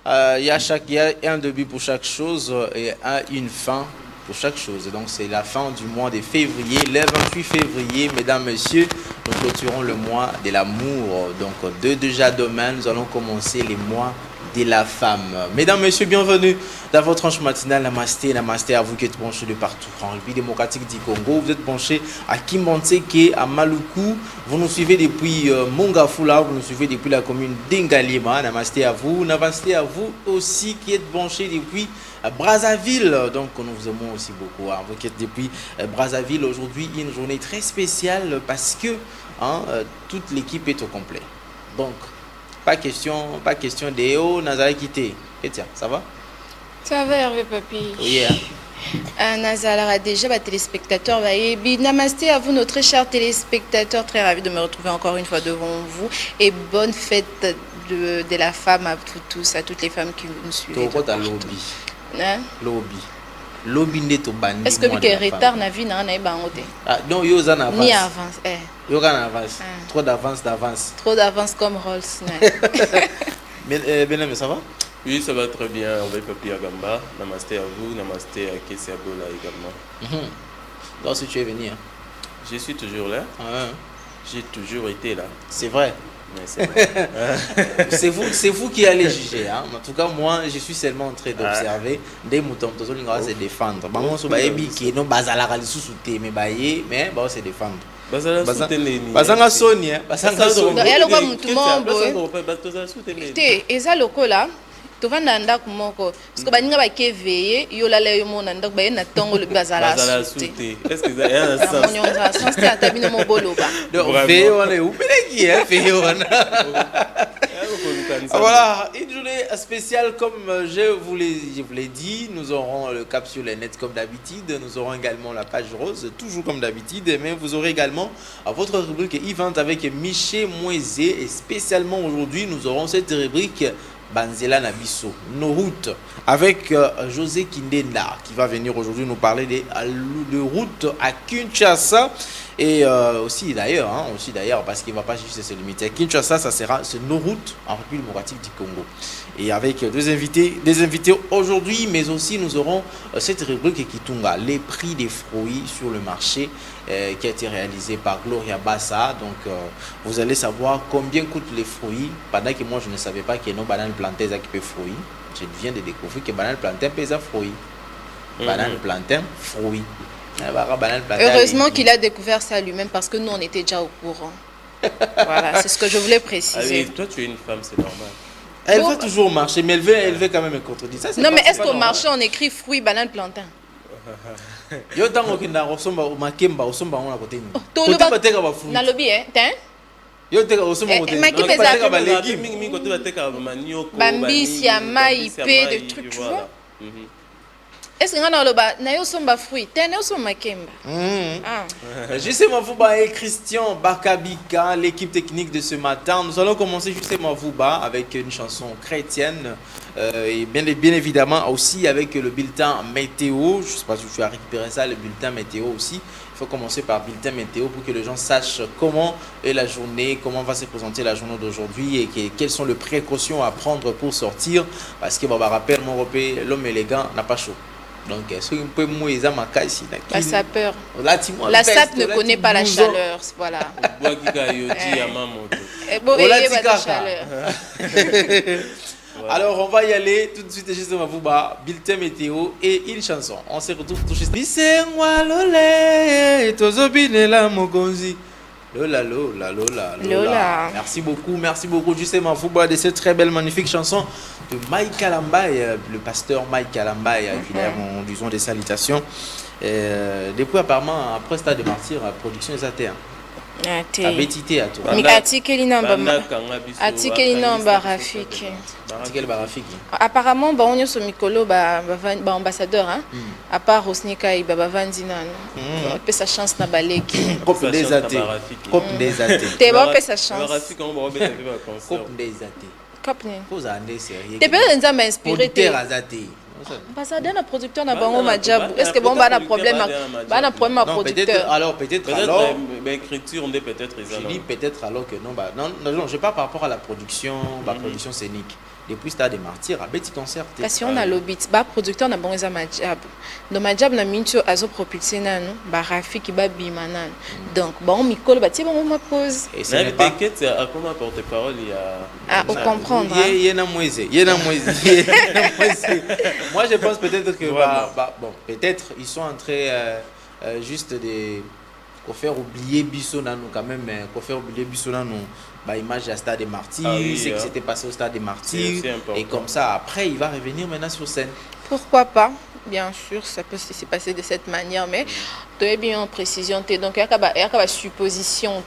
Il y a un début pour chaque chose et une fin pour chaque chose. Donc c'est la fin du mois de février, le 28 février, mesdames, messieurs, nous clôturons le mois de l'amour. Donc déjà demain, nous allons commencer les mois de la femme. Mesdames, messieurs, bienvenue dans votre tranche matinale. Namasté, namasté à vous qui êtes branchés de partout. En République démocratique du Congo, vous êtes branchés à Kimbanteke, à Maluku. Vous nous suivez depuis Mongafula, vous nous suivez depuis la commune d'Ingalima. Namasté à vous. Namasté à vous aussi qui êtes branchés depuis Brazzaville. Donc nous vous aimons aussi beaucoup. Hein. Vous qui êtes depuis Brazzaville, aujourd'hui, une journée très spéciale parce que toute l'équipe est au complet. Donc, pas question d'Eo, Nazara quitté. Et tiens, ça va? Ça va, Hervé Papi. Oui. Nazara, déjà, téléspectateurs, namasté à vous, nos très chers téléspectateurs. Très ravi de me retrouver encore une fois devant vous. Et bonne fête de la femme à tous, à toutes les femmes qui nous suivent. Lobby est-ce que vous avez retard na vie na non, yo en avance. Ni avance. Yo en avance. Trop d'avance. Trop d'avance comme Rolls. Mais ça va? Oui, ça va très bien. On va Papi Agamba. Namasté à vous, namasté à Kessia Bola également. Donc si tu es venu. Hein? Je suis toujours là. J'ai toujours été là. C'est vrai. C'est vrai. c'est vous qui allez juger. Hein? En tout cas, moi, je suis seulement en train d'observer. Des moutons, on va se défendre. Mais se défendre. Basanga Sony, Basanga Sony. tovanda ndako moko parce que baninga bakeveye yo lala yo mona ndako baye na tongo le bazala sute est-ce que ça y a un sens monionza sens te atabino mo boloba donc veye wana ubeleki veye wana voilà, une journée spéciale comme je vous l'ai dit. Nous aurons le cap sur les nets comme d'habitude. Nous aurons également la page rose, toujours comme d'habitude. Mais vous aurez également votre rubrique Event avec Miché Moisé. Et spécialement aujourd'hui, nous aurons cette rubrique Banzela Nabiso, nos routes, avec José Kindenda qui va venir aujourd'hui nous parler de routes à Kinshasa et aussi d'ailleurs, parce qu'il ne va pas juste se limiter à Kinshasa, ça sera nos routes en République démocratique du Congo. Et avec des invités aujourd'hui, mais aussi nous aurons cette rubrique Kitunga, les prix des fruits sur le marché qui a été réalisé par Gloria Bassa. Donc vous allez savoir combien coûtent les fruits, pendant que moi je ne savais pas que nos bananes plantées qui peuvent fruits. Je viens de découvrir que banane plantain pèse à fruits. Banane plantain, fruits. Heureusement qu'il a découvert ça lui-même parce que nous on était déjà au courant. Voilà, c'est ce que je voulais préciser. Allez, toi tu es une femme, c'est normal. Elle va toujours marcher, mais elle veut quand même me contredire. Non, mais est-ce qu'au marché on écrit fruits, banane, plantain? Yo tango kinda osomba makemba osomba on à côté ni. Côté bateka ba fruit. Na lobby hein? Yo teka osomba côté. Bateka ba légumes mingi côté bateka ba manioko, bambisi ya mai pe de trucs, tu vois. Est-ce que on a somba fruit, t'es somba makemba. Justement Vuba et Christian Bakabika, l'équipe technique de ce matin. Nous allons commencer justement Vuba avec une chanson chrétienne et bien évidemment aussi avec le bulletin météo. Je ne sais pas si tu as récupéré ça, le bulletin météo aussi. Il faut commencer par bulletin météo pour que les gens sachent comment est la journée, comment va se présenter la journée d'aujourd'hui et quelles sont les précautions à prendre pour sortir. Parce que rappelle mon repère, l'homme élégant n'a pas chaud. Donc, est-ce que peut mouiller ma caisse? La sapeur. La sape ne connaît pas la chaleur, voilà. Alors, on va y aller tout de suite justement vous bulletin météo et une chanson. On se retrouve tout de suite. Lola, Lola, Lola, Lola. Merci beaucoup justement Fouba de cette très belle, magnifique chanson de Mike Kalambay, le pasteur Mike Kalambay, qui d'ailleurs on disons des salutations. Depuis apparemment, après Stade de Martyr, production des AT1. Abetité à toi. Atikeli namba Rafiki. Atikeli Barafiki. Apparemment, on est sur Mikolo, ambassadeur, hein. À part Rosnika, il va vendre on peut sa chance na baleki. Coupe des athées. Coupe des athées. T'es bon, peut sa chance. Coupe des athées. Coupe ne. Faut aller sérieux. T'es peut-être inspiré. Ambassadeur, un producteur n'a pas un job. Est-ce que bon bah un problème à producteur? Alors peut-être alors l'écriture on peut-être je dis peut-être alors que non je parle par rapport à la production, la production scénique. depuis Stade des Martyrs à Betty Concert. Parce qu'on a lobby, bah producteur na bon Majab. Dans Majab na mincho azo propulsé nano, bah Rafiki ba bimanan. Donc bon Mikol ba ti bon ma pause. Et c'est pas t'inquiète, à comment porte-parole il y a au comprendre. Il y en a Moïse. Moi je pense peut-être que bon peut-être ils sont en train juste de faire oublier Bissona nous quand même faire oublier Bissona nous bah image à Stade des Martyrs, c'est que c'était passé au Stade des Martyrs et comme ça après il va revenir maintenant sur scène. Pourquoi pas? Bien sûr, ça peut se passer de cette manière, mais tu es bien en précision. Donc, il y a une supposition.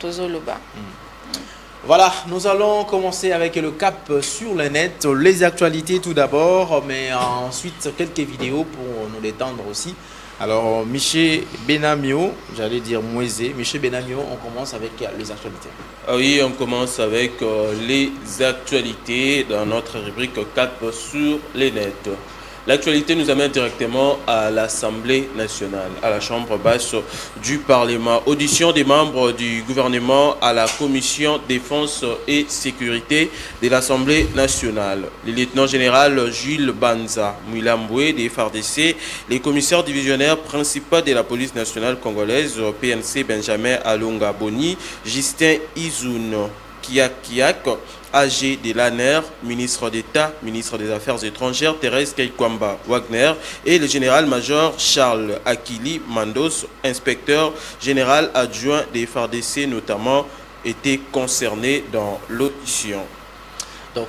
Voilà, nous allons commencer avec le cap sur le net, les actualités tout d'abord, mais ensuite quelques vidéos pour nous détendre aussi. Alors, Michel Benamio, j'allais dire Moïse, Michel Benamio, on commence avec les actualités. Oui, on commence avec les actualités dans notre rubrique cap sur les nets. L'actualité nous amène directement à l'Assemblée nationale, à la Chambre basse du Parlement. Audition des membres du gouvernement à la Commission défense et sécurité de l'Assemblée nationale. Le lieutenant général Jules Banza Mouilamboué des FARDC, les commissaires divisionnaires principaux de la police nationale congolaise, PNC Benjamin Alonga Boni, Justin Izoun Kiak, AG de l'ANER, ministre d'État, ministre des Affaires étrangères, Thérèse Kaikwamba Wagner, et le général-major Charles Akili Mandos, inspecteur général adjoint des FARDC notamment, étaient concernés dans l'audition. Donc,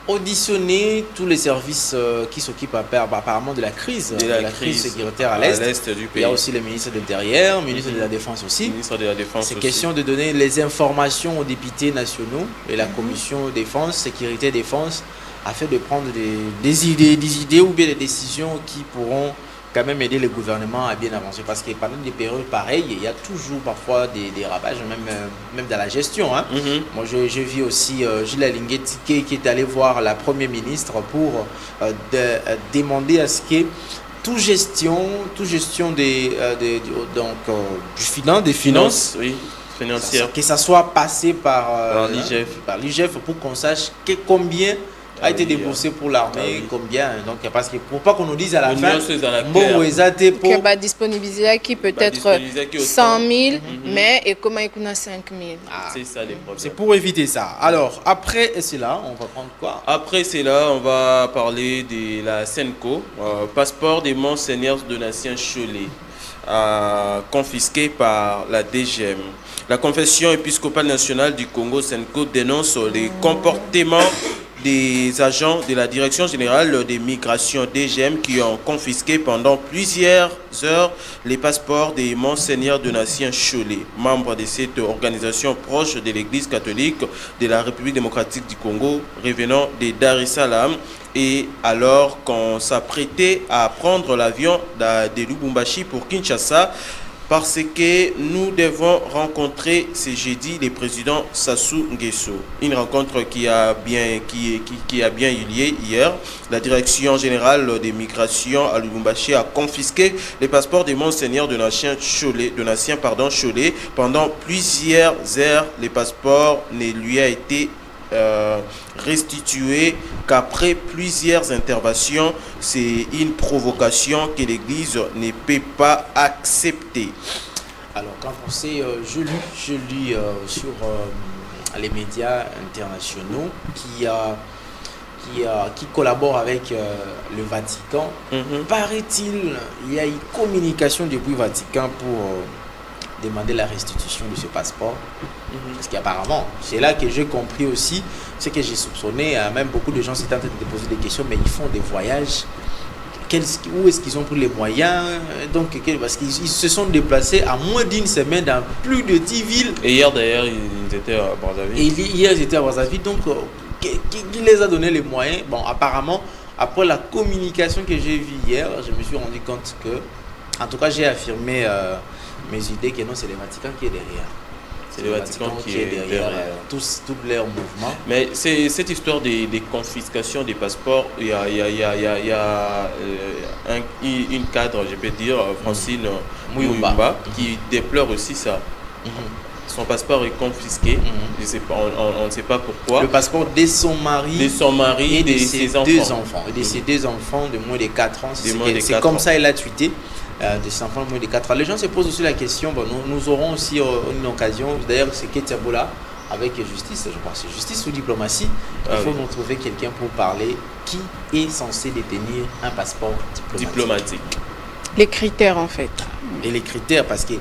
auditionner tous les services qui s'occupent apparemment de la crise, la crise sécuritaire à l'Est du pays. Il y a aussi le ministre de l'Intérieur, le ministre de la Défense aussi. C'est question de donner les informations aux députés nationaux et la commission défense, sécurité, défense, afin de prendre des idées ou bien des décisions qui pourront quand même aider le gouvernement à bien avancer. Parce que pendant des périodes pareilles, il y a toujours parfois des rabages, même dans la gestion. Hein. Moi, je vis aussi Gilles Alingueti qui est allé voir la Première ministre pour demander à ce que toute gestion des finances, oui, financières, que ça soit passé par l'IGF pour qu'on sache combien a été déboursé pour l'armée, combien. Donc, parce que pour pas qu'on nous dise à la fin, que va disponibiliser qui peut-être 100 000, mais et comment il a 5 000. C'est ça les problèmes. C'est pour éviter ça. Alors, après cela, on va prendre quoi? Après cela, on va parler de la Senco, passeport des Monseigneurs Donatien Cholet, confisqué par la DGM. La Confession épiscopale nationale du Congo, Senco, dénonce les comportements des agents de la Direction générale des migrations DGM qui ont confisqué pendant plusieurs heures les passeports des Monseigneurs Donatien Cholet, membres de cette organisation proche de l'Église catholique de la République démocratique du Congo, revenant de Dar es Salaam, et alors qu'on s'apprêtait à prendre l'avion de Lubumbashi pour Kinshasa, parce que nous devons rencontrer ce jeudi le président Sassou Nguesso. Une rencontre qui a bien eu lieu hier. La direction générale des migrations à Lubumbashi a confisqué les passeports des Monseigneurs Donatien Cholet. Pendant plusieurs heures, les passeports ne lui a été restitué qu'après plusieurs interventions. C'est une provocation que l'Église ne peut pas accepter. Alors, quand on sait, je lis sur les médias internationaux qui collaborent avec le Vatican. Paraît-il, il y a une communication depuis le Vatican pour demander la restitution de ce passeport. Parce qu'apparemment, c'est là que j'ai compris aussi, ce que j'ai soupçonné, même beaucoup de gens s'étaient en train de poser des questions, mais ils font des voyages. Où est-ce qu'ils ont pris les moyens? Donc, parce qu'ils se sont déplacés à moins d'une semaine dans plus de 10 villes. Et hier d'ailleurs, ils étaient à Brazzaville. Hier, ils étaient à Brazzaville. Donc, qui les a donné les moyens? Bon, apparemment, après la communication que j'ai vue hier, je me suis rendu compte que, en tout cas, j'ai affirmé mes idées que non, c'est le Vatican qui est derrière. C'est le Vatican qui est derrière tous leurs mouvements. Mais c'est cette histoire des confiscations des passeports. Il y a une cadre, je peux dire, Francine Mouyumba, qui déplore aussi ça. son passeport est confisqué. Je sais pas, on ne sait pas pourquoi. Le passeport de son mari et de ses enfants. Et de ses deux enfants de moins de 4 ans. C'est comme ans. ça, il a tweeté. De ses enfants de moins de 4 ans. Les gens se posent aussi la question. Bon, nous aurons aussi une occasion. D'ailleurs, c'est Ketiabola avec justice, je pense. Justice ou diplomatie. Il faut nous trouver quelqu'un pour parler qui est censé détenir un passeport diplomatique. Les critères, en fait. Et les critères, parce que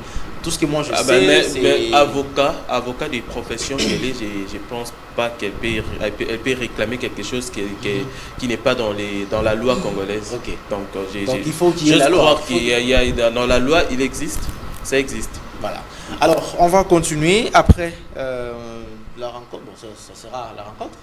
tout ce que moi je sais, c'est... Mais avocat de profession, je pense pas qu'elle peut réclamer quelque chose qui n'est pas dans la loi congolaise. Ok. Donc il faut qu'il y ait la loi. Je crois qu'il y a dans la loi, il existe. Ça existe. Voilà. Alors, on va continuer après la rencontre. Bon, ça sera la rencontre.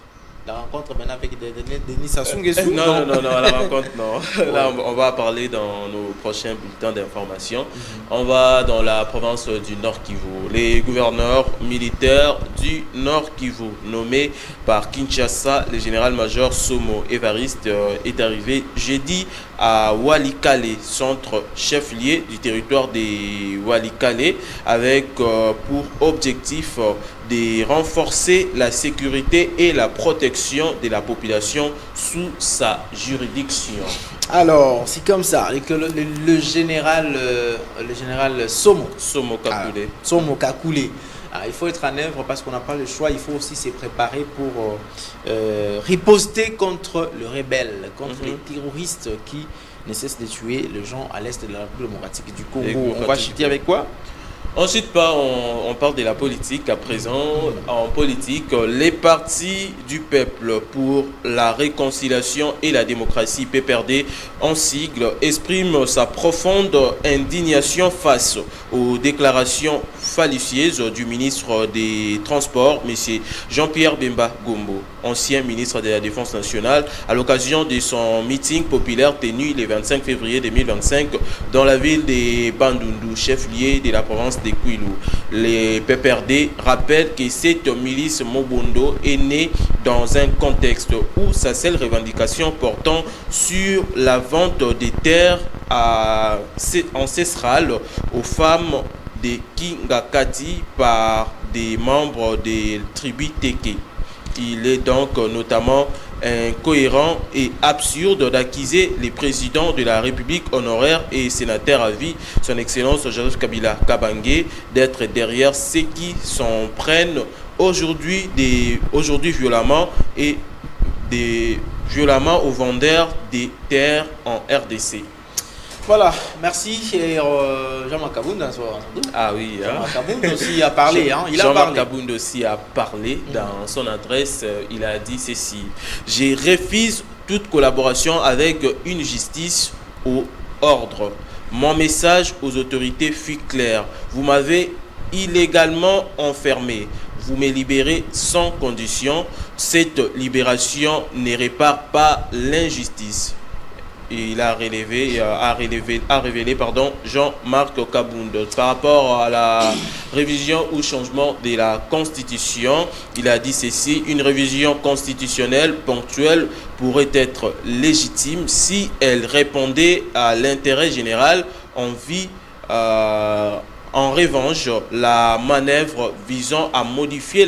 La rencontre maintenant avec Denis Sassou Nguesso. Non, la rencontre, non. Là, on va parler dans nos prochains bulletins d'information. On va dans la province du Nord Kivu. Les gouverneurs militaires du Nord Kivu, nommés par Kinshasa, le général-major Somo Évariste, est arrivé jeudi à Walikale, centre chef-lieu du territoire des Walikale, avec pour objectif de renforcer la sécurité et la protection de la population sous sa juridiction. Alors, c'est comme ça, le général Somo Kakule. Somo Kakule. Il faut être en œuvre parce qu'on n'a pas le choix. Il faut aussi se préparer pour riposter contre le rebelle, contre les terroristes qui ne cessent de tuer les gens à l'est de la République démocratique du Congo. On va chuter avec quoi? Ensuite, on parle de la politique. À présent, en politique, les partis du peuple pour la réconciliation et la démocratie, PPRD, en sigle, expriment sa profonde indignation face aux déclarations fallacieuses du ministre des Transports, M. Jean-Pierre Bemba Gombo, ancien ministre de la Défense nationale, à l'occasion de son meeting populaire tenu le 25 février 2025 dans la ville de Bandundu, chef-lieu de la province de Kwilu. Les PPRD rappellent que cette milice Mobondo est née dans un contexte où sa seule revendication portant sur la vente des terres ancestrales aux femmes de Kingakati par des membres des tribus Teke. Il est donc notamment incohérent et absurde d'accuser les présidents de la République honoraire et sénateur à vie, son Excellence Joseph Kabila Kabange, d'être derrière ceux qui s'en prennent aujourd'hui violemment aux vendeurs des terres en RDC. Voilà, merci. Jean-Marc Kabound, ah oui, Jean-Marc Kabound aussi a parlé. Jean-Marc Kabound aussi a parlé dans son adresse. Il a dit ceci: je refuse toute collaboration avec une justice au ordre. Mon message aux autorités fut clair. Vous m'avez illégalement enfermé. Vous me libérez sans condition. Cette libération ne répare pas l'injustice. Il a révélé Jean-Marc Kabound. Par rapport à la révision ou changement de la Constitution, il a dit ceci: une révision constitutionnelle ponctuelle pourrait être légitime si elle répondait à l'intérêt général. En revanche, la manœuvre visant à modifier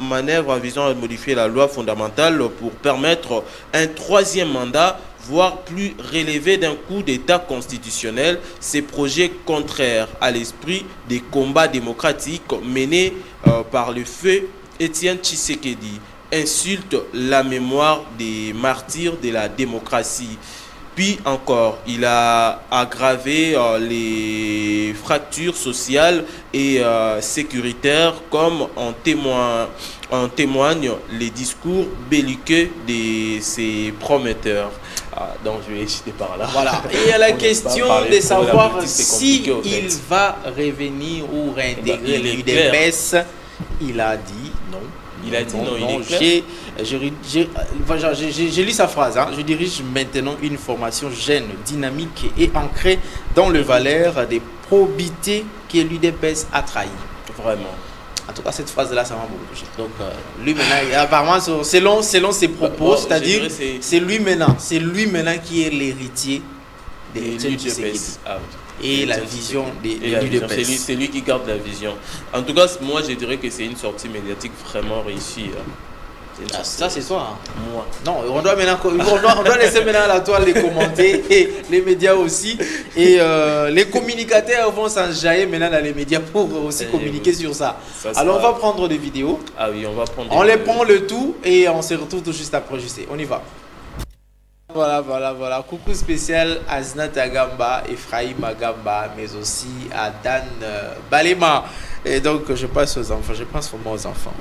manœuvre visant à modifier la loi fondamentale pour permettre un troisième mandat, voire plus relevé d'un coup d'État constitutionnel. Ces projets contraires à l'esprit des combats démocratiques menés par le feu Étienne Tshisekedi insultent la mémoire des martyrs de la démocratie. Puis encore, il a aggravé les fractures sociales et sécuritaires, comme en témoignent les discours belliqueux de ses prometteurs. Donc je vais jeter par là. Voilà. Et il y a la question de savoir si il va revenir ou réintégrer l'UDPS. Il a dit non. Il a dit non, il est clair. J'ai lu sa phrase. Je dirige maintenant une formation jeune, dynamique et ancrée dans le valeur des probités que l'UDPS a trahi. Vraiment. En tout cas, cette phrase-là, ça m'a beaucoup touché. Donc, lui maintenant, apparemment, selon ses propos, c'est-à-dire, c'est lui maintenant qui est l'héritier de l'UDPS. et la vision des de presse. C'est lui qui garde la vision. En tout cas, moi je dirais que c'est une sortie médiatique vraiment réussie. Ça c'est toi. Moi. Non, on doit laisser maintenant la toile les commenter et les médias aussi. Et les communicateurs vont s'enjailler maintenant dans les médias pour aussi communiquer sur ça. Alors on va prendre des vidéos. Ah oui, on va prendre. On les prend le tout et on se retrouve tout juste après. On y va. Voilà. Coucou spécial à Znat Agamba, Ephraim Agamba, mais aussi à Dan Balema. Et donc, je pense aux enfants, je pense vraiment aux enfants.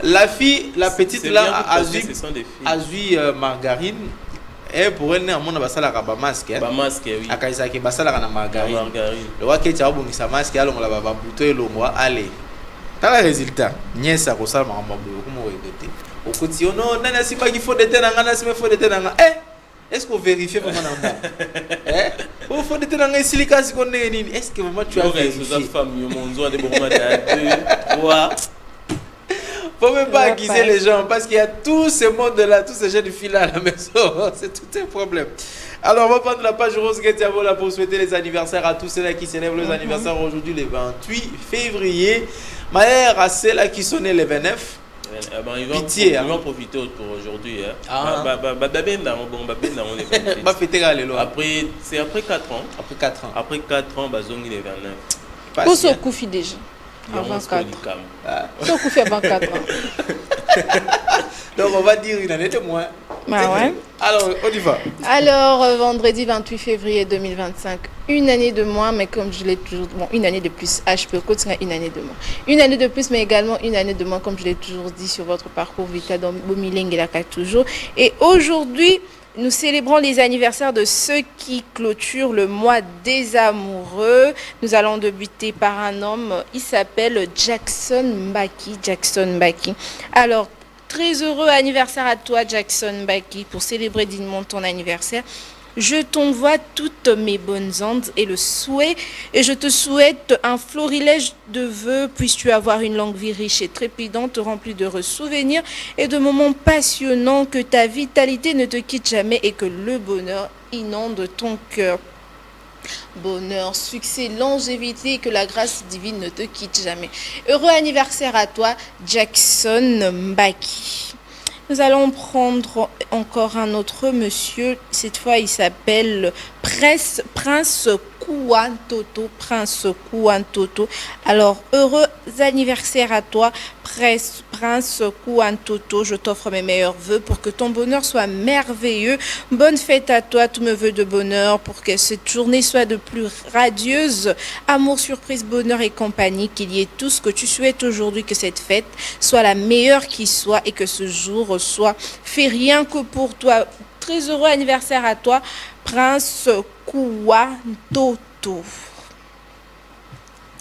La fille, la petite là, Azui Margarine, et pour elle, on a basala ka masque. Masque, oui. Akaisa ki basala ka na margarine. Le wa ke tsa bongisa masque alors on la ba buto elongwa allez. Quel résultat? Nièce à Rosal Maramabou, comment vous êtes? Au quotidien, non, non, c'est pas qu'il faut des ténanga, c'est pas faut des ténanga. Est-ce qu'on vérifie vraiment là? Il faut des ténanga, silica, si on est ni. Est-ce que vraiment tu as vérifié? Faut même pas accuser les gens parce qu'il y a tous ces mondes-là, tous ces jeunes de filles à la maison. C'est tout un problème. Alors, on va prendre la page rose Getiavola pour souhaiter les anniversaires à tous ceux-là qui célèbrent les anniversaires aujourd'hui, le 28 février. Ma mère a ceux-là qui sont nés le 29. Pitié. Ils vont profiter pour aujourd'hui. C'est après 4 ans. Après 4 ans. Après 4 ans, Bazongi les 29. Pour ce Koufi déjà. Avant 4 ans. Ce Koufi avant 4 ans. Donc, on va dire une année de moins. Bah ouais. Alors, on y va. Alors, vendredi 28 février 2025, une année de moins, mais comme je l'ai toujours dit, bon, une année de plus, HP continue une année de moins. Une année de plus, mais également une année de moins, comme je l'ai toujours dit sur votre parcours Vita dans Bomileng et Laka toujours. Et aujourd'hui, nous célébrons les anniversaires de ceux qui clôturent le mois des amoureux. Nous allons débuter par un homme, il s'appelle Jackson Mbaki. Alors, très heureux anniversaire à toi, Jackson Mbaki, pour célébrer dignement ton anniversaire. Je t'envoie toutes mes bonnes ondes et le souhait, et je te souhaite un florilège de vœux, puisses-tu avoir une longue vie riche et trépidante, remplie d'heureux souvenirs et de moments passionnants, que ta vitalité ne te quitte jamais et que le bonheur inonde ton cœur. Bonheur, succès, longévité et que la grâce divine ne te quitte jamais. Heureux anniversaire à toi, Jackson Mbaki. Nous allons prendre encore un autre monsieur. Cette fois, il s'appelle Prince Kouantoto. Prince Kouantoto. Alors, heureux anniversaire à toi, Prince Kouantoto. Je t'offre mes meilleurs vœux pour que ton bonheur soit merveilleux. Bonne fête à toi, tous mes vœux de bonheur, pour que cette journée soit de plus radieuse. Amour, surprise, bonheur et compagnie, qu'il y ait tout ce que tu souhaites aujourd'hui, que cette fête soit la meilleure qui soit et que ce jour soit fait rien que pour toi. Très heureux anniversaire à toi, Prince Kouantoto.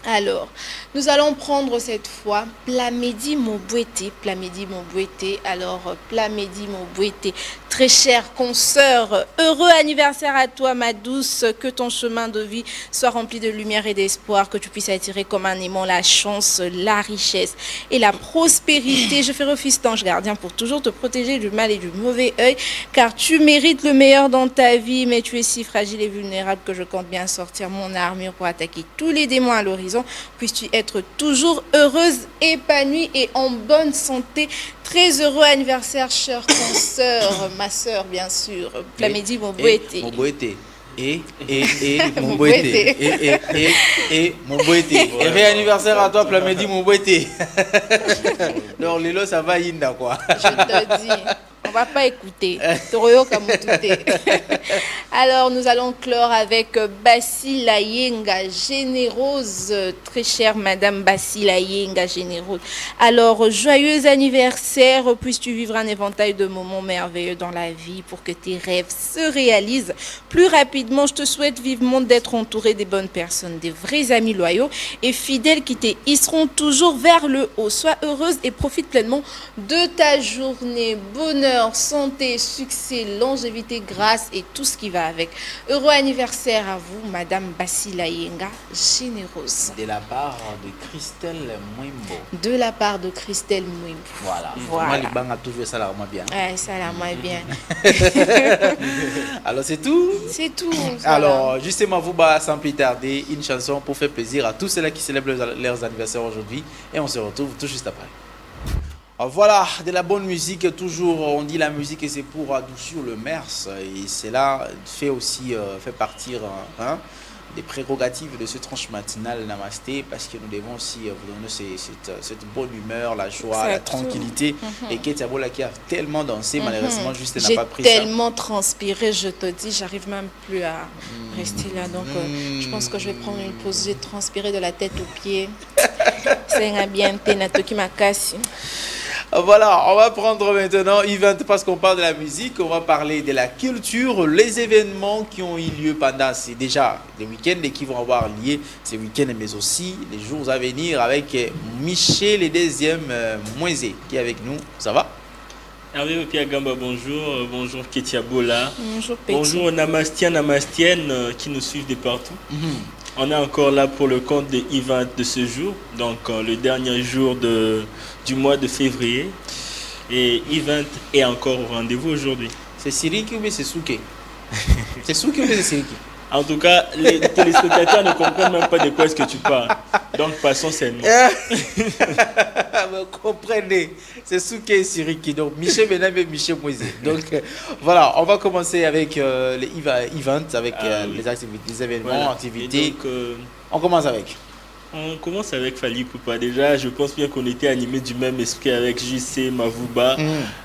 Alors, nous allons prendre cette fois Plamedi Mobouete. Alors, Plamedi Mobouete, très chère consoeur, heureux anniversaire à toi, ma douce. Que ton chemin de vie soit rempli de lumière et d'espoir, que tu puisses attirer comme un aimant la chance, la richesse et la prospérité. Je fais office d'ange gardien pour toujours te protéger du mal et du mauvais œil, car tu mérites le meilleur dans ta vie, mais tu es si fragile et vulnérable que je compte bien sortir mon armure pour attaquer tous les démons à l'horizon. Puisses-tu être toujours heureuse, épanouie et en bonne santé. Très heureux anniversaire, chère consoeur, ma sœur, bien sûr. Plamedi Mobouete. Et réanniversaire à toi, Plamedi Mobouete. Donc, Lilo, ça va, Inda, quoi. Je te dis. On va pas écouter. Alors, nous allons clore avec Basila Yenga Générose, très chère Madame Basila Yenga Générose. Alors, joyeux anniversaire, puisses-tu vivre un éventail de moments merveilleux dans la vie pour que tes rêves se réalisent plus rapidement. Je te souhaite vivement d'être entouré des bonnes personnes, des vrais amis loyaux et fidèles qui te hisseront toujours vers le haut. Sois heureuse et profite pleinement de ta journée. Bonheur bonheur, santé, succès, longévité, grâce et tout ce qui va avec. Heureux anniversaire à vous, Madame Basila Yenga, généreuse. De la part de Christelle Mwimbo. De la part de Christelle Mwimbo. Voilà. Voilà. Moi, les bancs a toujours ça là, moi bien. Ouais, ça là, moi bien. Alors, c'est tout? C'est tout. Alors, justement, vous bah, sans plus tarder, une chanson pour faire plaisir à tous ceux-là qui célèbrent leurs anniversaires aujourd'hui. Et on se retrouve tout juste après. Voilà, de la bonne musique, toujours, on dit la musique et c'est pour adoucir le mers. Et cela fait aussi, fait partir des prérogatives de ce tranche matinale Namasté, parce que nous devons aussi vous donner cette bonne humeur, la joie, la tranquillité. Et Ketiabola qui a tellement dansé, malheureusement, juste n'a pas pris ça. J'ai tellement transpiré, je te dis, j'arrive même plus à rester là. Donc, je pense que je vais prendre une pause. J'ai transpiré de la tête aux pieds. C'est un bien, Natoki Makasi. Voilà, on va prendre maintenant event parce qu'on parle de la musique, on va parler de la culture, les événements qui ont eu lieu pendant déjà les week-ends et qui vont avoir lieu ces week-ends, mais aussi les jours à venir avec Michel le deuxième Moisé qui est avec nous. Ça va? Hervé Pierre Gamba, bonjour. Bonjour Ketiabola. Bonjour Petit. Bonjour Namastiens, Namastiennes qui nous suivent de partout. On est encore là pour le compte de event de ce jour, donc le dernier jour du mois de février. Et event est encore au rendez-vous aujourd'hui. C'est Siriki ou bien c'est Souké? C'est Souké ou bien c'est Siriki? En tout cas, les téléspectateurs ne comprennent même pas de quoi est-ce que tu parles. Donc passons sainement. Vous comprenez, c'est Souké et Siriki. Donc Michel Benam et Michel Moïse. Donc voilà, on va commencer avec les events, avec les activités, les événements, voilà. activités. Donc, on commence avec. On commence avec Fally Poupa. Déjà, je pense bien qu'on était animés du même esprit avec JC Mavouba.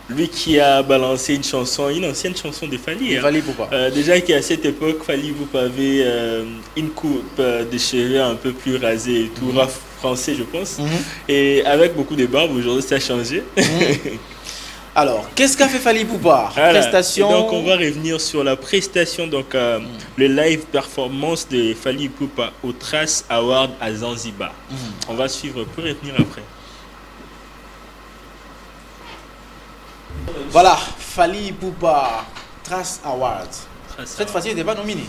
Lui qui a balancé une chanson, une ancienne chanson de Fally. Fally Poupa. Déjà qu'à cette époque, Fally Poupa avait une coupe de cheveux un peu plus rasée et tout, rap français je pense. Et avec beaucoup de barbe, aujourd'hui ça a changé. Alors, qu'est-ce qu'a fait Fally Poupa? Voilà. Prestation. Et donc on va revenir sur la prestation, donc le live performance de Fally Poupa au Trace Award à Zanzibar. On va suivre pour revenir après. Voilà, Fally Poupa, Trace Award. Cette fois-ci, il n'était pas nominé.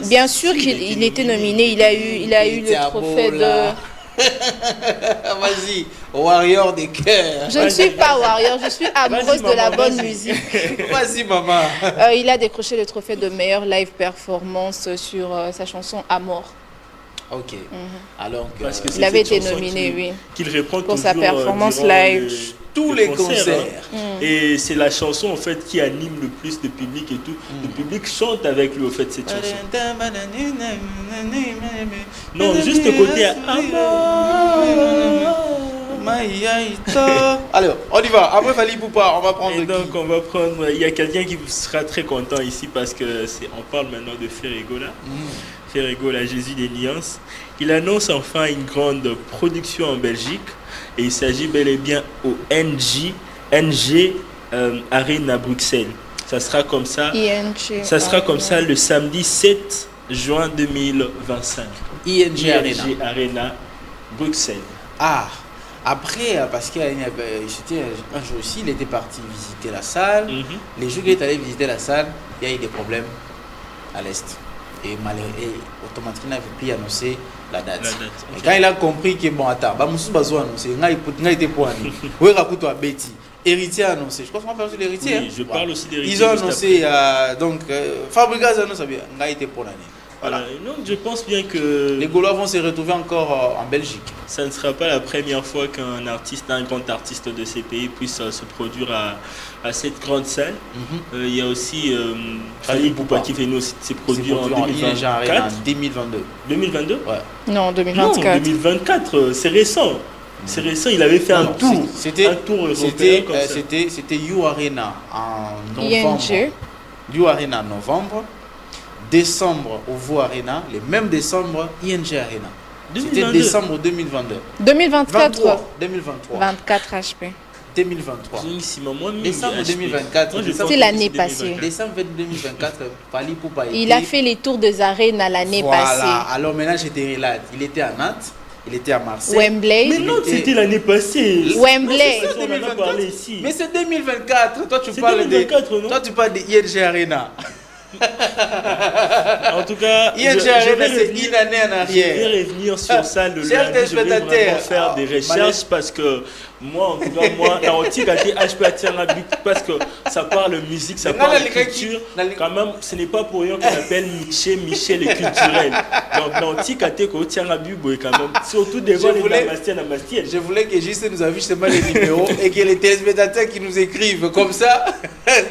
Bien sûr qu'il était nominé, il a eu le trophée de... Vas-y, Warrior des cœurs. Je ne suis pas Warrior, je suis amoureuse de la bonne musique. Vas-y, maman. Il a décroché le trophée de meilleure live performance sur sa chanson Amor. Ok. Alors que Parce que il avait été nominé, oui. Qu'il répond pour sa toujours, performance durant live. tous les concerts. Et c'est la chanson en fait qui anime le plus le public et tout. Le public chante avec lui au fait cette chanson. Non, juste côté Alors, on y va. Après Fally Poupa, on va prendre et qui? donc on va prendre. Il y a quelqu'un qui sera très content ici parce que on parle maintenant de Ferregola. Ferregola, Jésus des Nuances. Il annonce enfin une grande production en Belgique et il s'agit bel et bien au NG Arena Bruxelles. Ça sera comme ça. Ça sera comme ça le samedi 7 juin 2025. ING Arena. Arena Bruxelles. Ah, après, parce qu'il c'était un jour aussi, il était parti visiter la salle. Les jours qu'il est allé visiter la salle, il y a eu des problèmes à l'est. Et automatiquement, il ne faut plus annoncer la date. Et quand il a compris que bon, attends, Moussou Bazou a annoncé, il a été pour annoncer. Oui, raconte-toi, Betty. Héritier a annoncé. Je crois qu'on parle de l'héritier. Oui, je parle aussi d'héritier. Ils ont annoncé, donc, Fabregas a annoncé, il a été pour l'année. Voilà. Non, je pense bien que les Gaulois vont se retrouver encore en Belgique. Ça ne sera pas la première fois qu'un artiste, un grand artiste de ces pays puisse se produire à cette grande salle. Il y a aussi Fally Poupa qui fait nous se produire en 2024. En 2022. 2022 Ouais. Non, 2024. Non, 2024, c'est récent. C'est récent, il avait fait un tour. C'était un tour européen comme ça. C'était You Arena en novembre. ING. You Arena en novembre. Décembre au Vaux Arena, le même décembre ING Arena. C'était décembre 2022. 2024. 2023. 24 HP. 2023. Décembre 2024. C'est l'année passée. Décembre 2024, Fally Poupa. Il a fait les tours des arènes l'année passée. Voilà. Alors maintenant j'étais là. Il était à Nantes. Il était à Marseille. Wembley. Mais non, c'était l'année passée. Wembley. Non, c'est ça, On en a parlé ici. Mais c'est 2024. Toi, tu C'est parles 2024, non? Toi, tu parles de ING Arena. En tout cas, ING Arena, c'est une année en je arrière. vais revenir sur ça le Chers lundi. Je vais vraiment téléspectateurs, faire des recherches parce que moi, en tout cas, moi, dans Antigate, HP Atianabi, parce que ça parle musique, ça Mais parle dans les culture. dans les- Quand même, ce n'est pas pour rien qu'on appelle Michel et culturel. Donc, dans Antigate, Atianabi, quand même, surtout devant les Namastiens. Je voulais que juste nous affiche seulement les numéros et que les téléspectateurs qui nous écrivent comme ça,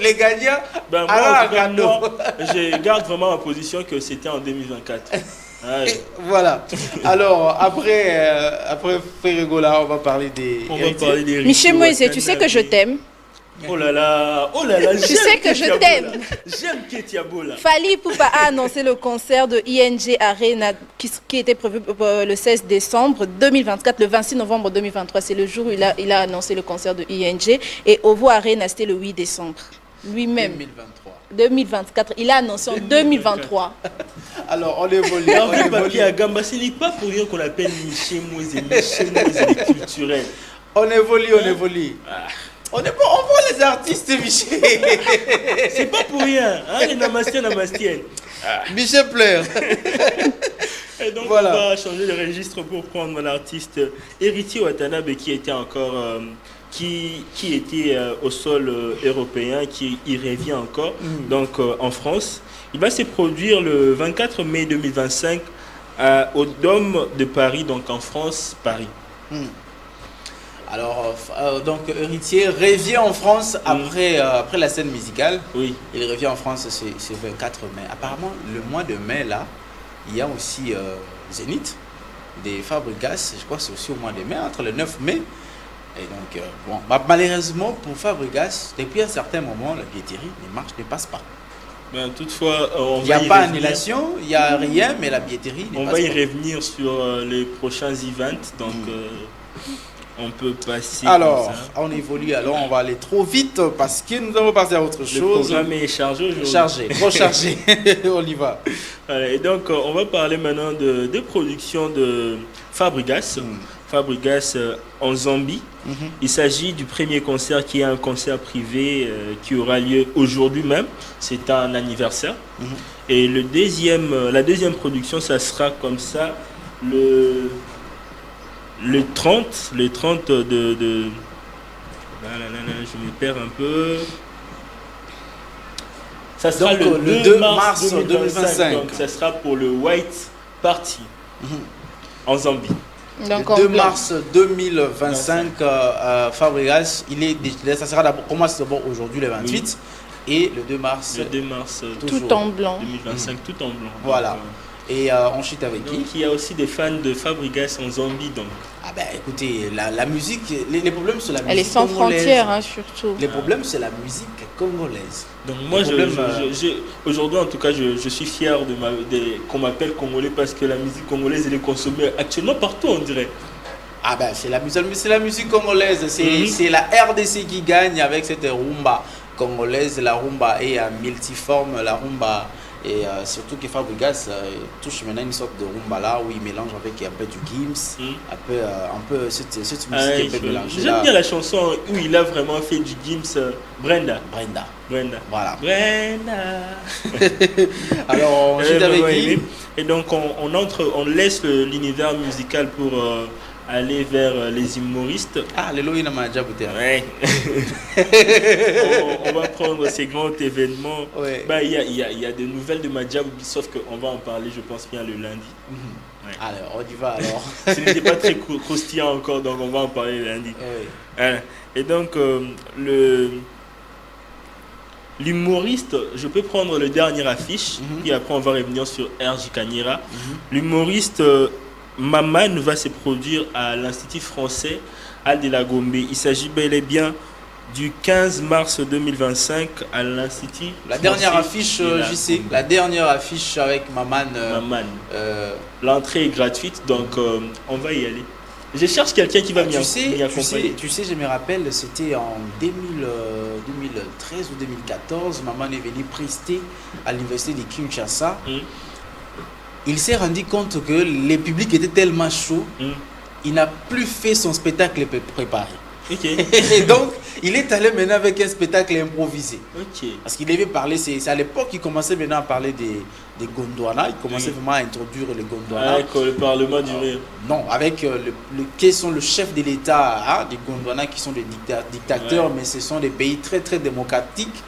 les gagnants, Ben, moi, alors en un tout cas, cadeau. moi, je garde vraiment ma position que c'était en 2024. Ouais. Et voilà. Alors, après Ferregola, on va parler des. On va parler des Michel Rico Moïse, tu sais que je Watanabe. t'aime. Oh là là, Tu sais que je t'aime. J'aime Ketiabola. Fally Ipupa a annoncé le concert de ING Arena qui était prévu pour le 16 décembre 2024, le 26 novembre 2023. C'est le jour où il a annoncé le concert de ING. Et Ovo Arena, c'était le 8 décembre. Lui-même. 2023. 2024. Il a annoncé en 2023. Alors, on évolue. Et en On fait, évolue. papier à Gamba, ce n'est pas pour rien qu'on appelle Michel Moïse les culturels. On évolue. On est bon, on voit les artistes, Michel. C'est pas pour rien, hein, les Namastiens. Michel pleure. Et donc, Voilà. on va changer de registre pour prendre l'artiste Héritier Watanabe qui était encore. Qui était au sol européen, qui y revient encore, donc en France. Il va se produire le 24 mai 2025 au Dôme de Paris, donc en France, Paris. Alors, donc, Héritier revient en France après la scène musicale. Oui. Il revient en France ce 24 mai. Apparemment, le mois de mai, là, il y a aussi Zénith des Fabregas. Je crois que c'est aussi au mois de mai, entre le 9 mai. Et donc, bon, malheureusement, pour Fabregas, depuis un certain moment, la billetterie ne passe pas. Ben, toutefois, Il n'y a pas d'annulation, il n'y a rien, mais la billetterie ne On passe va y pas. revenir sur les prochains events, donc on peut passer. Alors, comme ça. on évolue, alors on va aller trop vite parce que nous allons passer à autre Le chose. programme est chargé aujourd'hui. Chargé, trop chargé. On y va. Voilà, et donc, on va parler maintenant de production de Fabregas. Fabregas en Zambie. Il s'agit du premier concert qui est un concert privé qui aura lieu aujourd'hui même. C'est un anniversaire. Et la deuxième production, ça sera comme ça le 30 de... Là, je me perds un peu. Ça sera Donc, le 2 mars 2025. Donc, ça sera pour le White Party en Zambie. Donc, Le en 2 blanc. mars 2025, Fabregas, ça sera d'abord, commence d'abord aujourd'hui le 28 et le 2 mars. Le 2 mars Tout en blanc. 2025, tout en blanc. Voilà. Donc, Et ensuite avec qui? donc, il y a aussi des fans de Fabregas en Zambie. Donc. Ah ben écoutez, la musique, les problèmes c'est la musique Elle est sans congolaise. frontières, hein, surtout. Les problèmes c'est la musique congolaise. Donc moi, Les problèmes, aujourd'hui en tout cas, je suis fier qu'on m'appelle Congolais parce que la musique congolaise, elle est consommée actuellement partout, on dirait. Ah ben c'est la musique congolaise, c'est la RDC qui gagne avec cette rumba congolaise. La rumba est multiforme, la rumba et surtout que Fabregas touche maintenant une sorte de rumba là où il mélange avec un peu du Gims, un peu cette musique un peu mélangée. J'aime bien la chanson où il a vraiment fait du Gims, Brenda. Voilà. Brenda. Alors on ensuite avec qui? Et donc on laisse l'univers musical pour aller vers les humoristes. Ah, le Loïna m'a déjà bouté. Ouais. on va prendre ces grands événements. Ouais. Bah, il y a des nouvelles de Madjab, sauf qu'on va en parler, je pense bien, le lundi. Ouais. Alors, on y va alors. Ce n'était pas très croustillant encore, donc on va en parler le lundi. Oui. Voilà. Et donc, l'humoriste, je peux prendre le dernier affiche, puis après on va revenir sur RJ Kanyera. L'humoriste Maman va se produire à l'Institut français à De La Gombe. Il s'agit bel et bien du 15 mars 2025 à l'Institut. La dernière affiche, je sais, la dernière affiche avec Maman. Maman. L'entrée est gratuite, donc on va y aller. Je cherche quelqu'un qui va m'y accompagner. Tu sais, je me rappelle, c'était en 2013 ou 2014, Maman est venue prester à l'université de Kinshasa. il s'est rendu compte que le public était tellement chaud, il n'a plus fait son spectacle préparé. Et donc, il est allé maintenant avec un spectacle improvisé. Parce qu'il avait parlé, c'est à l'époque qu'il commençait maintenant à parler des Gondwana. Il commençait vraiment à introduire les Gondwana. Avec le Parlement du Rire. Non, avec qui sont le chef de l'État, des Gondwana qui sont des dictateurs, mais ce sont des pays très très démocratiques.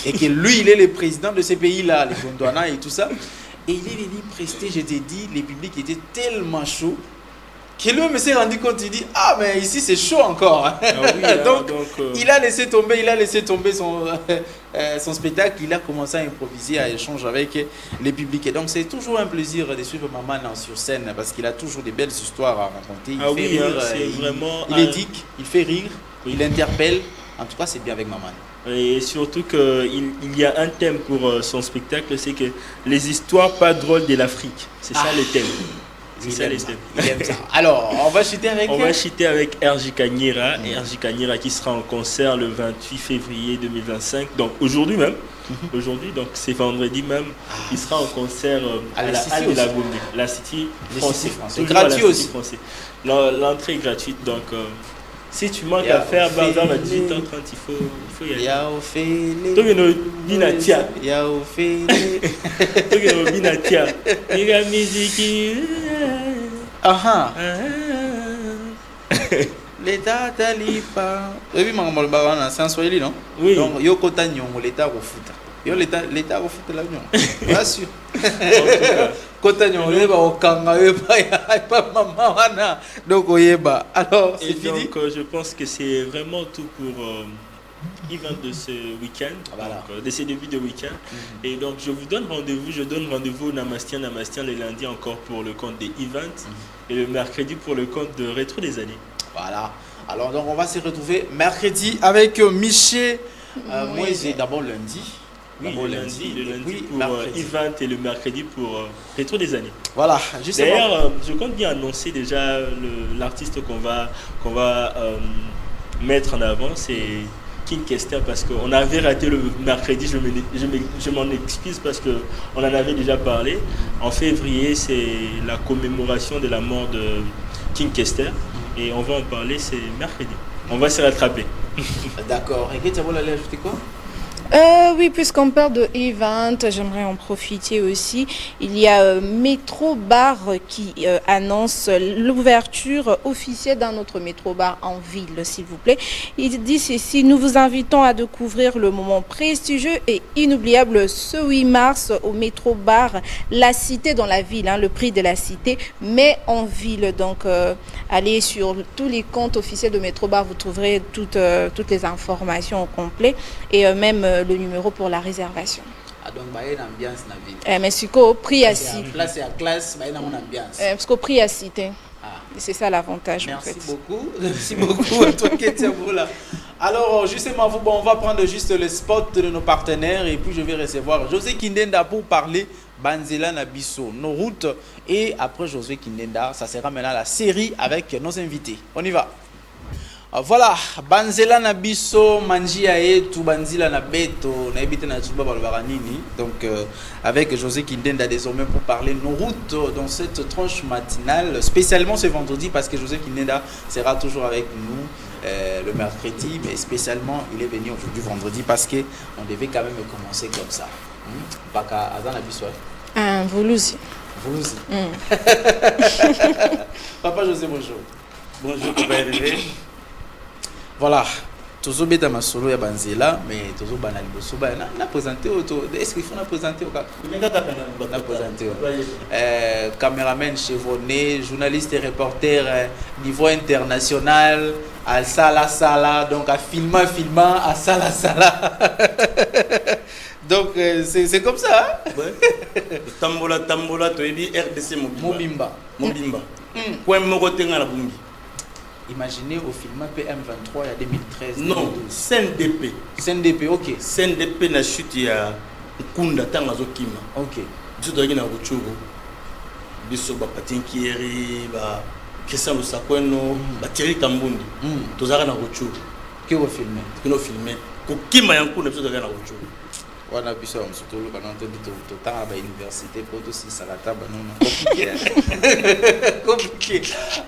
Et que lui, il est le président de ces pays-là, les Gondwana et tout ça. Et il est venu prester, je t'ai dit, les publics étaient tellement chauds. Que lui s'est rendu compte, il dit ah mais ici c'est chaud encore. Donc il a laissé tomber son spectacle, il a commencé à improviser, à échanger avec les publics. Et donc c'est toujours un plaisir de suivre Maman sur scène parce qu'il a toujours des belles histoires à raconter. Il fait rire, il éduque, il fait rire, il interpelle. En tout cas c'est bien avec Maman. Et surtout qu'il y a un thème pour son spectacle, c'est que les histoires pas drôles de l'Afrique. C'est ça le thème. Il aime ça. Alors, on va chuter avec RJ Kanyera. RJ Kanyera qui sera en concert le 28 février 2025. Donc aujourd'hui même. Aujourd'hui, donc c'est vendredi même. Il sera en concert à la Halle de la Gombe. La City française. C'est gratuit aussi. L'entrée est gratuite. Donc si tu manques à faire Bazar à 18h30, il faut y aller. Yaofele. Togeno Binatia. Yaofele. Togeno Binatia. Ega musique. Aha. L'État talipa. Oui, maman, c'est en Swahili, non? Oui. Donc, yoko tanyongo l'État refuta. Yo l'État refuta l'avion. Bien sûr. Kota nyongo yeba okanga yeba maman wana. Donc oyeba. Alors, c'est fini. Donc, je pense que c'est vraiment tout pour event de ce week-end, de ces débuts de week-end. Et donc je vous donne rendez-vous, au Namastien le lundi encore pour le compte des events et le mercredi pour le compte de Rétro des années. Voilà. Alors donc on va se retrouver mercredi avec Miché. Moi c'est d'abord lundi. Oui, le lundi pour event et le mercredi pour Rétro des années. Voilà. D'ailleurs, je compte bien annoncer déjà l'artiste qu'on va mettre en avant, c'est King Kester, parce qu'on avait raté le mercredi, je m'en excuse parce qu'on en avait déjà parlé. En février, c'est la commémoration de la mort de King Kester et on va en parler, c'est mercredi. On va se rattraper. D'accord. Et tu vas aller ajouter quoi? Oui, puisqu'on parle de event, j'aimerais en profiter aussi. Il y a Métro Bar qui annonce l'ouverture officielle d'un autre Métro Bar en ville, s'il vous plaît. Il dit ceci: nous vous invitons à découvrir le moment prestigieux et inoubliable ce 8 mars au Métro Bar La Cité dans la ville, le prix de la Cité, mais en ville. Donc, allez sur tous les comptes officiels de Métro Bar, vous trouverez toutes les informations au complet et même le numéro pour la réservation. Donc, il y a une ambiance dans la ville. Mais c'est qu'au prix à cité. Place et à classe, il y a une ambiance. Parce qu'au prix à cité. C'est ça l'avantage. Merci beaucoup. Merci beaucoup à toi qui es là. Alors, justement, on va prendre juste le spot de nos partenaires et puis je vais recevoir José Kindenda pour parler Banzela Nabiso, nos routes. Et après José Kindenda, ça sera maintenant la série avec nos invités. On y va. Voilà, Banzela Nabiso, Manjia et tout Banzila Nabeto, Naibite Natsuba Balbaranini. Donc, avec José Kindenda désormais pour parler nos routes dans cette tranche matinale, spécialement ce vendredi parce que José Kindenda sera toujours avec nous le mercredi, mais spécialement il est venu aujourd'hui vendredi parce qu'on devait quand même commencer comme ça. Baka Azan Nabiso. Voulouzi. Voulouzi. Papa José, bonjour. Bonjour, Papa Hervé. Voilà, toujours bêta ma solo ya Banzela, mais toujours banal bosso na présenté auto. Est-ce qu'il faut la présenter au cas? Na présenter. Caméraman chevronné, journaliste et reporter niveau international, à Sala, donc à filmant, à Sala. Donc c'est comme ça. Hein? Ouais. Tambola, tu es dit RDC Mobimba. Quoi Mogotenga la Bumbi. Imaginez au film PM23 il y a 2013. Non, CNDP. CNDP, ok. CNDP na chute ya Kunda Tangazo Kima. Ok. Je dois na Ruchuru. Biso ba Patinkieri, ba Christian Lusakweno, ba Thierry Kambundi. Tozaka na Ruchuru. Que vous filmez. Que nous filmer. Ko Kima ya Kunda biso doit na Ruchuru. wana biso ya msutulu kana to tanga ba université pour tout ça la table non compliqué.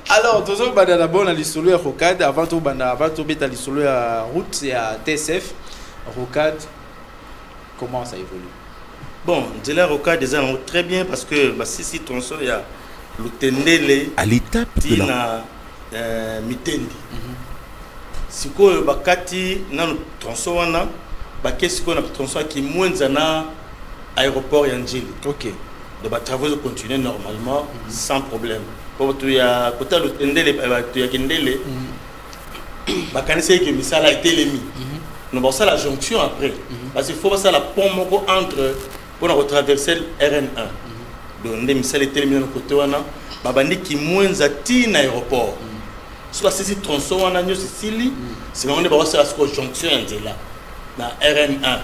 Alors toujours banda d'abord na lisolo ya Rocade avant tout beta lisolo ya route ya TSF Rocade comment ça évolue? Bon, Djela Rocade déjà très bien parce que bah si tronçon il y a le tendele à l'étape de la mitendi. Siko bakati na tronçon wana qu'est-ce qu'on a tronçon qui moins na aéroport Yangeli. OK. Donc les travaux vont continuer normalement sans problème. Pour tout ya côté le tendele tu ya kendele. Bakanisi que misala été lemi. Nous va ça la jonction après parce qu'il faut passer la pont moko entre pour retraverser RN1. Donc ndé misala été lemi na côté wana babandi qui moins ati na aéroport. Soit c'est tronçon wana nyo sili c'est on est ba ça la jonction Yangela. Na RN1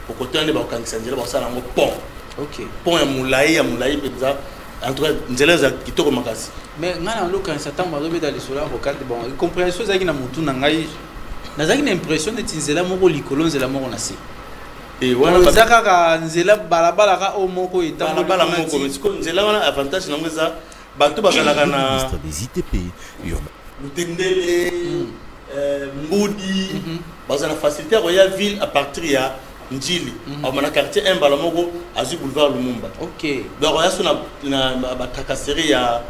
pour côté on est ba kangisa Yangela ba ça la pont. OK. Pont ya moulayi penza entre Yangela za kitoko makasi. Mais ngana lo kan satan ba robeta les solar Rocade bon compréhension zaki na mutu na ngai nazaki na impression de Nzela moko likolo Nzela moko na si et wana zaka ka Nzela balabala ka o moko etango balabala moko mais ko Nzela wana avantage na ngeza bato bakalaka na des ITP Lutendele Mbudi bazana facilité royal ville à partir ya Njili au mana quartier 1 balamoko azu boulevard Lumumba. OK. Donc royal so na ba tracasserie ya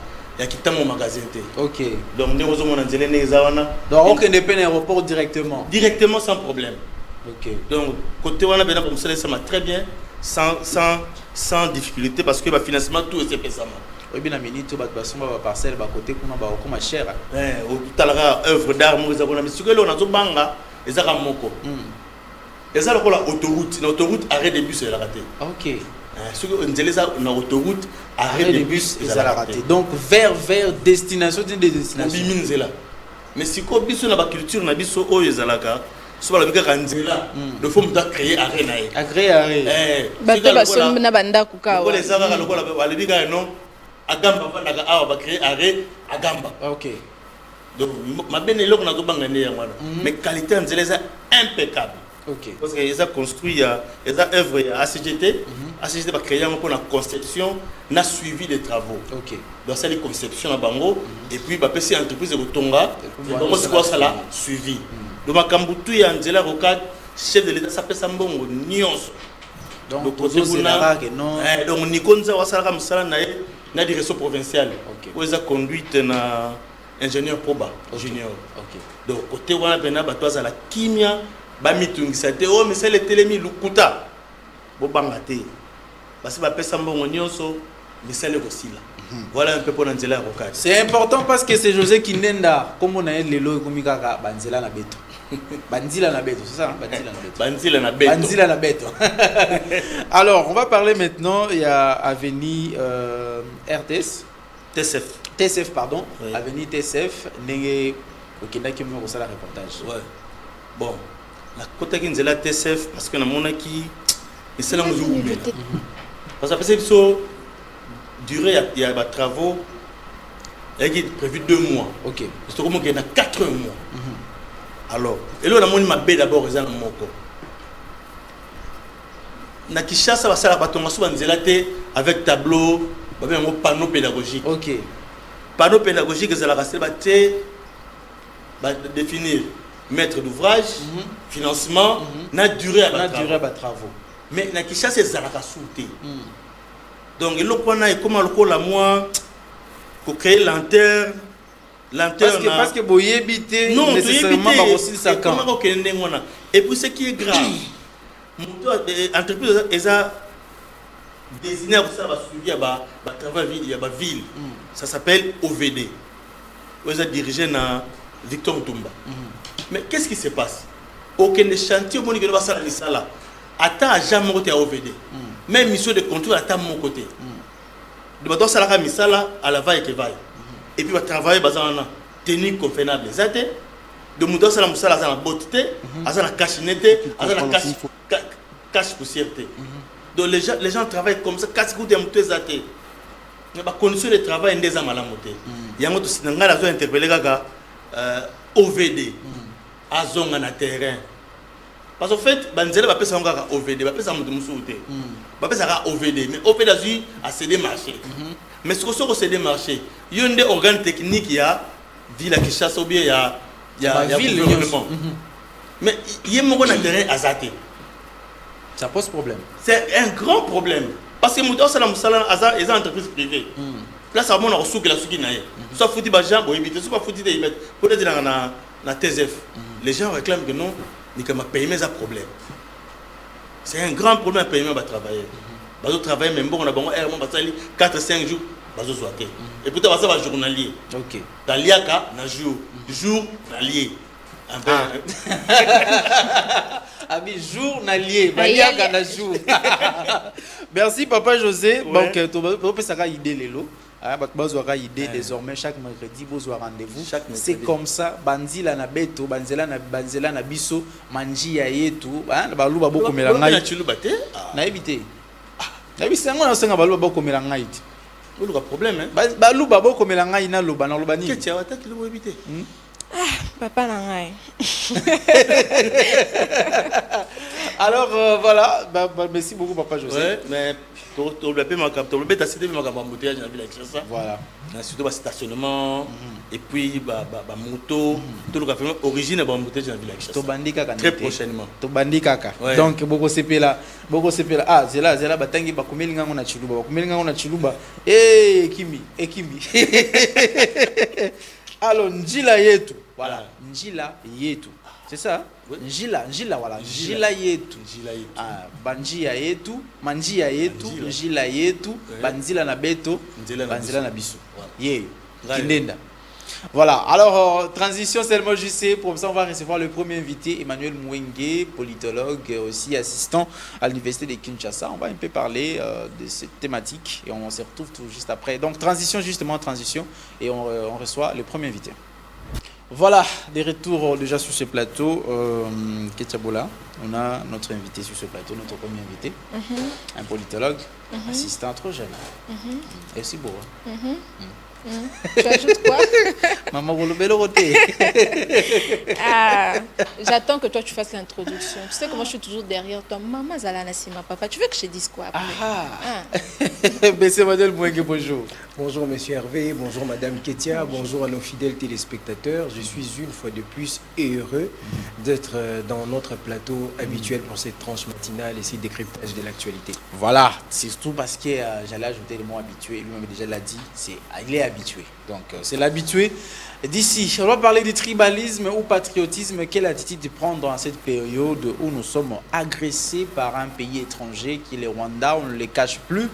kitamo magasin té. OK. Donc ndeko zo mona Nzela neza wana donc OK ne peine aéroport directement sans problème. OK. Donc côté wana bena comme ça m'a très bien sans difficulté parce que ba financement tout est payant. Oui bien minute ba basomba ba parcelle ba côté kuna ba okoma cher. Au talara œuvre d'art mo ezabona misiko lo nazo banga ezaka moko. Eza lokola autoroute, na autoroute arrêt de bus ezala raté. OK. Ce que Nzeleza na autoroute arrêt de bus ezala raté. Donc vers destination de destination. Biminzela. Mais siko biso na ba culture na biso oyo ezalaka soit la bika Nzela le faut mta créer arrêt na ye. Arrêt. Bato basomba na banda kuka. Ko les avaka lokola ba bika non agamba vandaka awa ba créer arrêt agamba. OK. Donc ma bene loko na zo banga ne ya mwana. Mais qualité Nzeleza impeccable. OK. Parce qu'ils ont construit, ils ont œuvré à ACGT. ACGT va créer pour la conception, n'a suivi des travaux. OK. Donc c'est les conceptions à Bango et puis bah PC entreprise de Tonga. Donc c'est quoi ça là suivi. Donc ma Kambutu et Nzela Rocade chef de l'État s'appelle Sambongo Nyons. Donc côté Buna non. Donc Nikonza wasala musala na direction provinciale. OK. Où ils ont conduite na ingénieur Proba junior. OK. Donc côté wana bena batwaza la kimia ba mitungisa te oh mais c'est le telemi lukuta bo banga te parce ba pesa mbongo nyonso mais c'est le kosila voilà un peu pour Nzela Rocade. C'est important parce que c'est José Kinenda comme on a lelo komika ka banzela na beto. Banzila na beto, c'est ça Banzila na beto. Banzila na beto. Alors, on va parler maintenant, il y a Avenue TSF pardon, oui. Avenue TSF nenge okenda ki mo kosala reportage. Ouais. Bon, la côté qui Nzela TSF parce que na mona ki c'est la mesure où parce que c'est so durée il y a des travaux il y a prévu 2 mois. OK. C'est comme qu'il y a 4 mois. Alors, et là on a moni mabé d'abord ils ont moko. Na Kishasa va sala batonga so Nzela te avec tableau, ba un panneau pédagogique. OK. Panneau pédagogique c'est la rasser ba te ba définir maître d'ouvrage, financement, na durée à travaux. Mais na Kishasa c'est la souté. Donc il faut comment le col à moi pour créer lanterne parce que boye bité non nécessairement pas aussi ça quand. Et puis ce qui est grave, entreprise eza désigné pour ça va suivi à travail il y a ba ville. Ça s'appelle OVD. Vous êtes dirigé na Victor Ntumba. Mais qu'est-ce qui se passe? Aucun chantier au monde qui va ça là. Attends jamais côté à OVD. Même mission de contrôle attend mon côté. De bateau ça la misala à la vaille que vaille. Et puis va travailler bazana technique convenable zate. De mudo ça la musala ça la beauté, ça la cachinette, ça la cache poussièreté. Donc les gens travaillent comme ça casse goût de muto zate. Mais ba condition de travail ndeza malamoté. Yango to sinanga la zo interpeller gaga OVD. Azonga na terrain. Parce qu'en fait, Banzela va passer encore OVD, va passer à Moutoumousouté. Va passer à OVD, mais OVD a cédé marché. Mais ce que c'est cédé marché, il y a des organes techniques, il y a ville à Kinshasa ou bien il y a gouvernement. Mais il y a un intérêt à Zate. Ça pose problème. C'est un grand problème. Parce que Moutoumousou, c'est une entreprise privée. Là, ça va être la souki naïe. Soit foutu Bajan, pour éviter, soit foutu des émettes. Pour être dans la TSF, les gens réclament que non. Ni que ma paiement c'est un problème. C'est un grand problème à paiement va travailler. Bazo travailler même bon on a bon 4-5 jours bazo soité. Et peut-être ça va journalier. OK. Dans liaka na journalier. Ami journalier, baliaka na jour. Merci papa José. Donc tu peux ça idée lelo. Bazouara idée désormais chaque mercredi vous aurez rendez-vous. C'est comme ça banzila na beto banzela na biso manji ya yetu balu ba boko melanga na chulu baté na éviter na bisa ngona senga balu ba boko melanga iti le problème hein balu ba boko melanga ina loba na loba ni ketia wata kilo éviter papa nangai. Alors voilà merci beaucoup papa José. Ouais, mais tu le paiement tu le bête cité ma embouteillage dans ville avec ça. Voilà. Surtout le stationnement et puis moto tout le café origine ba embouteillage dans ville avec ça. To bandika très prochainement. To bandika ka. Donc boko sepela zela batangi bakomeli ngango na chiluba kimi alors njila yetu voilà njila yetu c'est ça njila voilà njila yetu banjia yetu manjia yetu njila yetu banzila na beto banzila na biso kindenda. Voilà, alors transition seulement je sais, pour ça on va recevoir le premier invité, Emmanuel Mouenge, politologue, aussi assistant à l'université de Kinshasa. On va un peu parler de cette thématique et on se retrouve tout juste après. Donc transition et on reçoit le premier invité. Voilà, des retours déjà sur ce plateau. Ketchabola, on a notre invité sur ce plateau, notre premier invité, un politologue, assistant trop jeune. Et aussi beau. Tu ajoutes quoi? Maman, vous le côté. J'attends que toi tu fasses l'introduction. Tu sais comment je suis toujours derrière toi. Maman Zalana Sima, papa, tu veux que je te dise quoi après? Monsieur Madel Mouenge, bonjour. Bonjour Monsieur Hervé, bonjour Madame Ketia, bonjour à nos fidèles téléspectateurs. Je suis une fois de plus heureux d'être dans notre plateau habituel pour cette tranche matinale et ce décryptage de l'actualité. Voilà, c'est surtout parce que j'allais ajouter le mot habitué, lui-même déjà l'a dit, il est habitué. Donc c'est l'habitué d'ici. On va parler du tribalisme ou patriotisme. Quelle attitude de prendre dans cette période où nous sommes agressés par un pays étranger qui est le Rwanda, on ne le cache plus.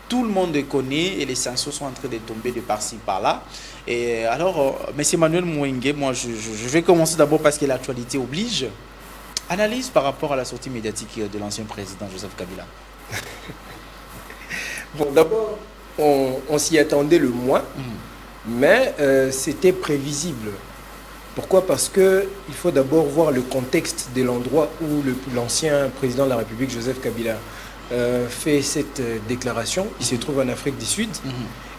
Tout le monde le connaît et les sanctions sont en train de tomber de par-ci par-là. Et alors, M. Emmanuel Mouenge, moi je vais commencer d'abord parce que l'actualité oblige. Analyse par rapport à la sortie médiatique de l'ancien président Joseph Kabila. Bon, d'abord, on s'y attendait le moins, mais c'était prévisible. Pourquoi? Parce qu'il faut d'abord voir le contexte de l'endroit où l'ancien président de la République, Joseph Kabila, fait cette déclaration. Il se trouve en Afrique du Sud.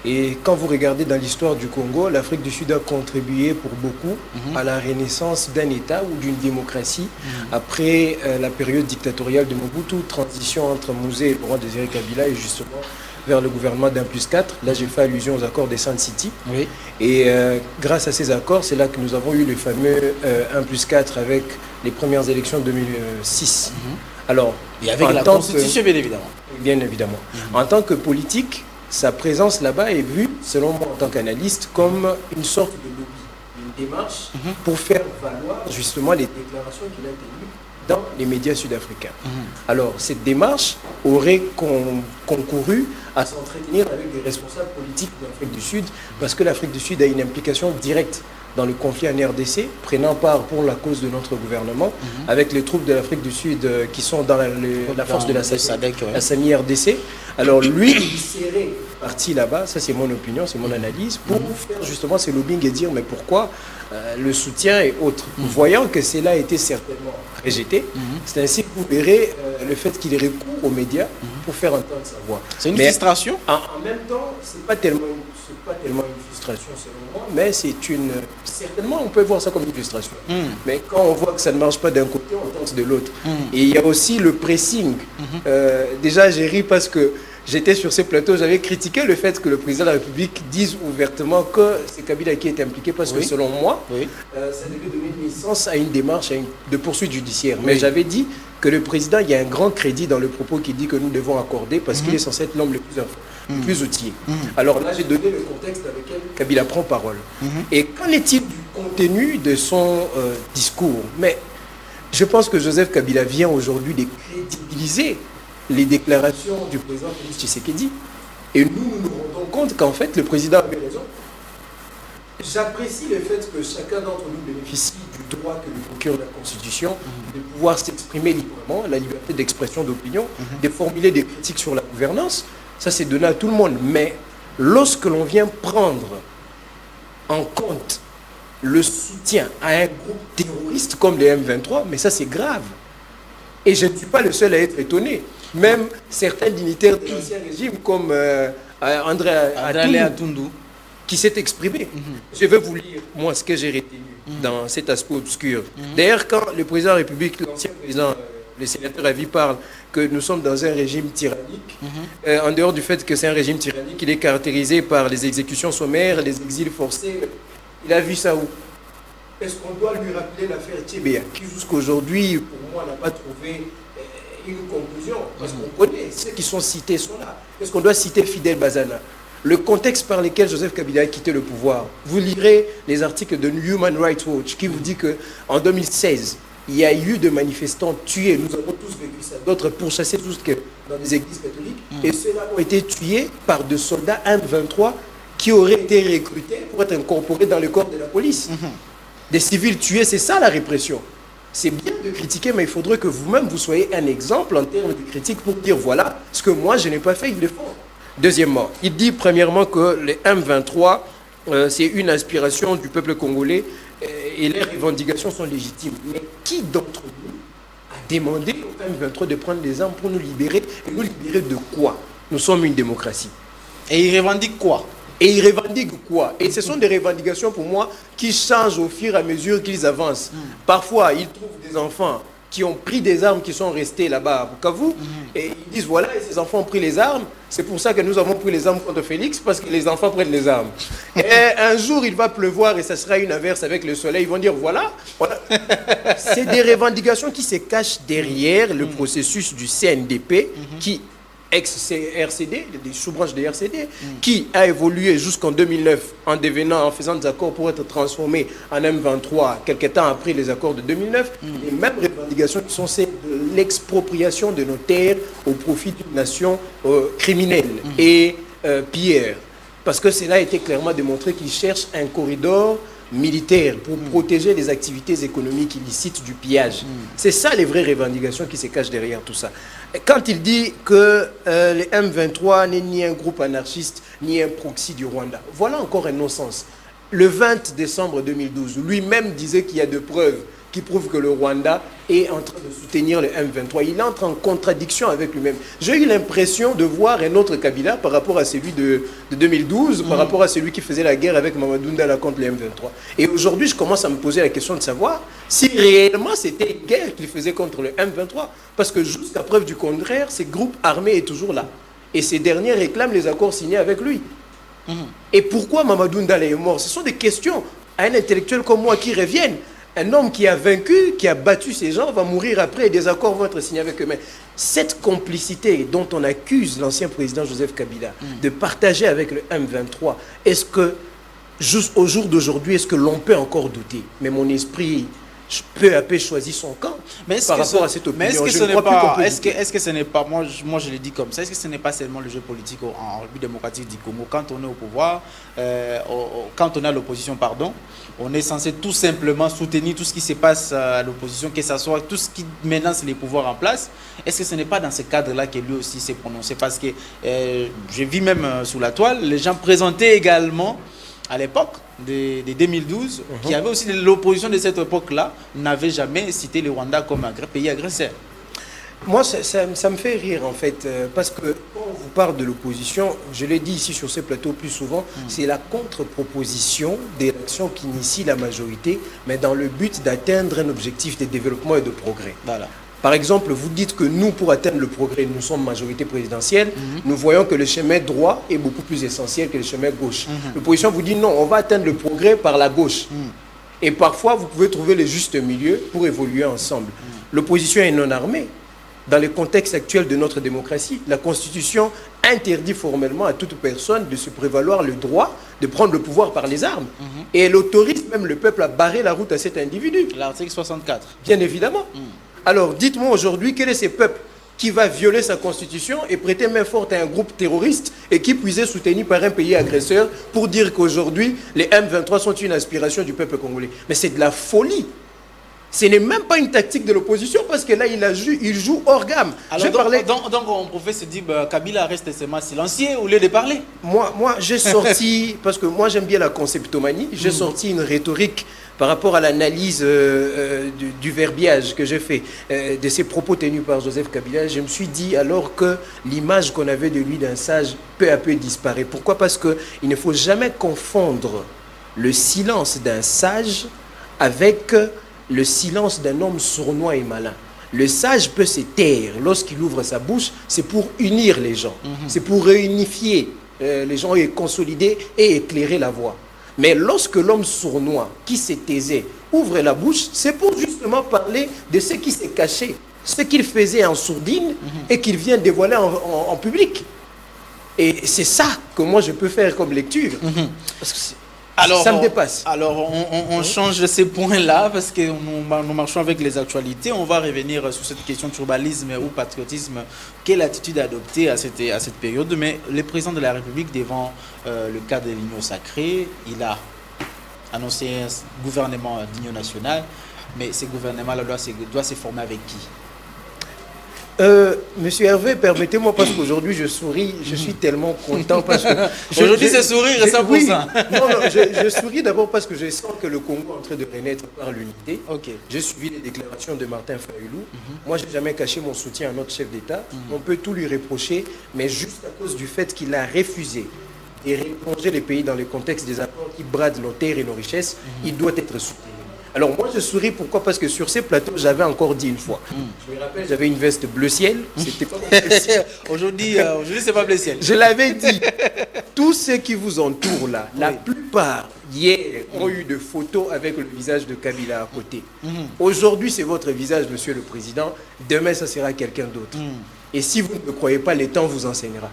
Et quand vous regardez dans l'histoire du Congo, l'Afrique du Sud a contribué pour beaucoup à la renaissance d'un État ou d'une démocratie après la période dictatoriale de Mobutu, transition entre Mouzé et Laurent Désiré Kabila et justement vers le gouvernement d'1+4. Là, j'ai fait allusion aux accords des Sun City. Oui. Et grâce à ces accords, c'est là que nous avons eu le fameux 1+4 avec les premières élections de 2006. Alors, et avec la Constitution, bien évidemment. Bien évidemment. En tant que politique, sa présence là-bas est vue, selon moi en tant qu'analyste, comme une sorte de lobby, une démarche pour faire valoir justement les déclarations qu'il a tenues dans les médias sud-africains. Alors, cette démarche aurait concouru à s'entretenir avec des responsables politiques d'Afrique du Sud, parce que l'Afrique du Sud a une implication directe dans le conflit en RDC, prenant part pour la cause de notre gouvernement, avec les troupes de l'Afrique du Sud qui sont dans la force de la SAMI RDC. Alors lui, il serait parti là-bas, ça c'est mon opinion, c'est mon analyse, pour faire justement ce lobbying et dire mais pourquoi le soutien et autres. Voyant que cela a été certainement rejeté, c'est ainsi que vous verrez le fait qu'il recourt aux médias pour faire entendre sa voix. C'est une frustration. En même temps, c'est pas tellement une c'est pas tellement une frustration selon moi, mais c'est une... Certainement, on peut voir ça comme une frustration. Mais quand on voit que ça ne marche pas d'un côté, on tente de l'autre. Et il y a aussi le pressing. Déjà, j'ai ri parce que j'étais sur ces plateaux, j'avais critiqué le fait que le président de la République dise ouvertement que c'est Kabila qui est impliqué, parce que selon moi, ça devait donner naissance à une démarche de poursuite judiciaire. Mais j'avais dit que le président, il y a un grand crédit dans le propos qu'il dit que nous devons accorder, parce qu'il est censé être l'homme le plus outillé. Alors là, j'ai donné le contexte dans lequel Kabila prend parole. Et qu'en est-il du contenu de son discours? Mais je pense que Joseph Kabila vient aujourd'hui de crédibiliser les déclarations du président Félix Tshisekedi. Et nous nous rendons compte qu'en fait, le président avait raison. J'apprécie le fait que chacun d'entre nous bénéficie du droit que lui procure la Constitution de pouvoir s'exprimer librement, la liberté d'expression d'opinion, de formuler des critiques sur la gouvernance. Ça, c'est donné à tout le monde. Mais lorsque l'on vient prendre en compte le soutien à un groupe terroriste comme les M23, mais ça, c'est grave. Et je ne suis pas le seul à être étonné. Même certains dignitaires de l'ancien régime, comme André Atundou, qui s'est exprimé. Je vais vous lire, moi, ce que j'ai retenu dans cet aspect obscur. D'ailleurs, quand le président de la République, l'ancien président, le sénateur Avi, parle que nous sommes dans un régime tyrannique, en dehors du fait que c'est un régime tyrannique, il est caractérisé par les exécutions sommaires, les exils forcés. Il a vu ça où? Est-ce qu'on doit lui rappeler l'affaire Tchébéa, qui jusqu'aujourd'hui, pour moi, n'a pas trouvé une conclusion? Parce qu'on connaît, ceux qui sont cités sont là. Est-ce qu'on doit citer Fidel Bazana? Le contexte par lequel Joseph Kabila a quitté le pouvoir. Vous lirez les articles de Human Rights Watch qui vous dit qu'en 2016, il y a eu de manifestants tués. Nous avons tous vécu ça. D'autres pourchassés dans des églises catholiques. Et ceux-là ont été tués par des soldats M23 qui auraient été recrutés pour être incorporés dans le corps de la police. Des civils tués, c'est ça la répression. C'est bien de critiquer, mais il faudrait que vous-même vous soyez un exemple en termes de critique pour dire voilà, ce que moi je n'ai pas fait, il le faut. Deuxièmement, il dit premièrement que les M23, c'est une aspiration du peuple congolais et les revendications sont légitimes. Mais qui d'entre nous a demandé aux M23 de prendre des armes pour nous libérer? Et nous libérer de quoi? Nous sommes une démocratie. Et ils revendiquent quoi? Et ils revendiquent quoi? Et ce sont des revendications pour moi qui changent au fur et à mesure qu'ils avancent. Parfois, ils trouvent des enfants qui ont pris des armes, qui sont restés là-bas à Bukavu, et ils disent voilà, et ces enfants ont pris les armes, c'est pour ça que nous avons pris les armes contre Félix, parce que les enfants prennent les armes. Et un jour, il va pleuvoir et ça sera une averse avec le soleil, ils vont dire voilà. C'est des revendications qui se cachent derrière le processus du CNDP, qui ex-RCD, des sous-branches de RCD, qui a évolué jusqu'en 2009 en faisant des accords pour être transformé en M23 quelques temps après les accords de 2009. Les mêmes revendications qui sont celles de l'expropriation de nos terres au profit d'une nation criminelle et pillère. Parce que cela a été clairement démontré qu'ils cherchent un corridor militaire pour protéger les activités économiques illicites du pillage. C'est ça les vraies revendications qui se cachent derrière tout ça. Quand il dit que les M23 n'est ni un groupe anarchiste ni un proxy du Rwanda, voilà encore un non-sens. Le 20 décembre 2012, lui-même disait qu'il y a de preuves qui prouvent que le Rwanda est en train de soutenir le M23. Il entre en contradiction avec lui-même. J'ai eu l'impression de voir un autre Kabila par rapport à celui de 2012, par rapport à celui qui faisait la guerre avec Mamadou Ndala contre le M23. Et aujourd'hui, je commence à me poser la question de savoir si réellement c'était une guerre qu'il faisait contre le M23. Parce que jusqu'à preuve du contraire, ces groupes armés est toujours là. Et ces derniers réclament les accords signés avec lui. Et pourquoi Mamadou Ndala est mort? Ce sont des questions à un intellectuel comme moi qui reviennent. Un homme qui a vaincu, qui a battu ces gens, va mourir après et des accords vont être signés avec eux. Mais cette complicité dont on accuse l'ancien président Joseph Kabila de partager avec le M23, est-ce que, juste au jour d'aujourd'hui, est-ce que l'on peut encore douter? Mais mon esprit, peu à peu, choisit son camp par rapport à cette opinion. Mais est-ce que ce n'est pas, moi je le dis comme ça, est-ce que ce n'est pas seulement le jeu politique en République démocratique du Congo? Quand on est au pouvoir, quand on est à l'opposition, pardon, on est censé tout simplement soutenir tout ce qui se passe à l'opposition, que ce soit tout ce qui menace les pouvoirs en place. Est-ce que ce n'est pas dans ce cadre-là que lui aussi s'est prononcé? Parce que je vis même sous la toile, les gens présentaient également à l'époque de 2012, qui avait aussi l'opposition de cette époque-là, n'avait jamais cité le Rwanda comme un pays agresseur. Moi, ça me fait rire, en fait, parce que quand on vous parle de l'opposition, je l'ai dit ici sur ces plateaux plus souvent, c'est la contre-proposition des actions qui initient la majorité, mais dans le but d'atteindre un objectif de développement et de progrès. Voilà. Par exemple, vous dites que nous, pour atteindre le progrès, nous sommes majorité présidentielle, nous voyons que le chemin droit est beaucoup plus essentiel que le chemin gauche. L'opposition vous dit non, on va atteindre le progrès par la gauche. Et parfois, vous pouvez trouver le juste milieu pour évoluer ensemble. L'opposition est non armée. Dans le contexte actuel de notre démocratie, la Constitution interdit formellement à toute personne de se prévaloir le droit de prendre le pouvoir par les armes. Et elle autorise même le peuple à barrer la route à cet individu. L'article 64. Bien évidemment. Alors, dites-moi aujourd'hui, quel est ce peuple qui va violer sa Constitution et prêter main forte à un groupe terroriste et qui puisse être soutenu par un pays agresseur pour dire qu'aujourd'hui, les M23 sont une aspiration du peuple congolais? Mais c'est de la folie. Ce n'est même pas une tactique de l'opposition parce que là, il joue hors gamme. Alors, donc on pouvait se dire, Kabila reste seulement silencieux au lieu de parler. Moi j'ai sorti, parce que moi j'aime bien la conceptomanie, j'ai sorti une rhétorique par rapport à l'analyse du verbiage que j'ai fait de ces propos tenus par Joseph Kabila. Je me suis dit alors que l'image qu'on avait de lui d'un sage peu à peu disparaît. Pourquoi? Parce qu'il ne faut jamais confondre le silence d'un sage avec le silence d'un homme sournois et malin. Le sage peut se taire lorsqu'il ouvre sa bouche, c'est pour unir les gens, c'est pour réunifier les gens et consolider et éclairer la voie. Mais lorsque l'homme sournois qui se taisait ouvre la bouche, c'est pour justement parler de ce qui s'est caché, ce qu'il faisait en sourdine et qu'il vient dévoiler en public. Et c'est ça que moi je peux faire comme lecture. Parce que alors, ça me dépasse. Alors, on change ces points-là parce que nous marchons avec les actualités. On va revenir sur cette question de tribalisme ou patriotisme. Quelle attitude adopter à cette période? Mais le président de la République, devant le cas de l'Union sacrée, il a annoncé un gouvernement d'union nationale. Mais ce gouvernement-là doit se former avec qui? Monsieur Hervé, permettez-moi parce qu'aujourd'hui je souris, je suis tellement content parce que... Aujourd'hui c'est sourire 100%. Oui, non, je souris d'abord parce que je sens que le Congo est en train de renaître par l'unité. J'ai suivi les déclarations de Martin Fayulu. Moi, je n'ai jamais caché mon soutien à notre chef d'État. On peut tout lui reprocher, mais juste à cause du fait qu'il a refusé de replonger les pays dans le contexte des accords qui bradent nos terres et nos richesses, il doit être soutenu. Alors moi je souris, pourquoi? Parce que sur ces plateaux, j'avais encore dit une fois. Je me rappelle, j'avais une veste bleu ciel. C'était pas mon bleu ciel. Aujourd'hui, c'est pas bleu ciel. Je l'avais dit. Tous ceux qui vous entourent là, la plupart, hier, ont eu de photos avec le visage de Kabila à côté. Aujourd'hui, c'est votre visage, monsieur le président. Demain, ça sera quelqu'un d'autre. Et si vous ne me croyez pas, le temps vous enseignera.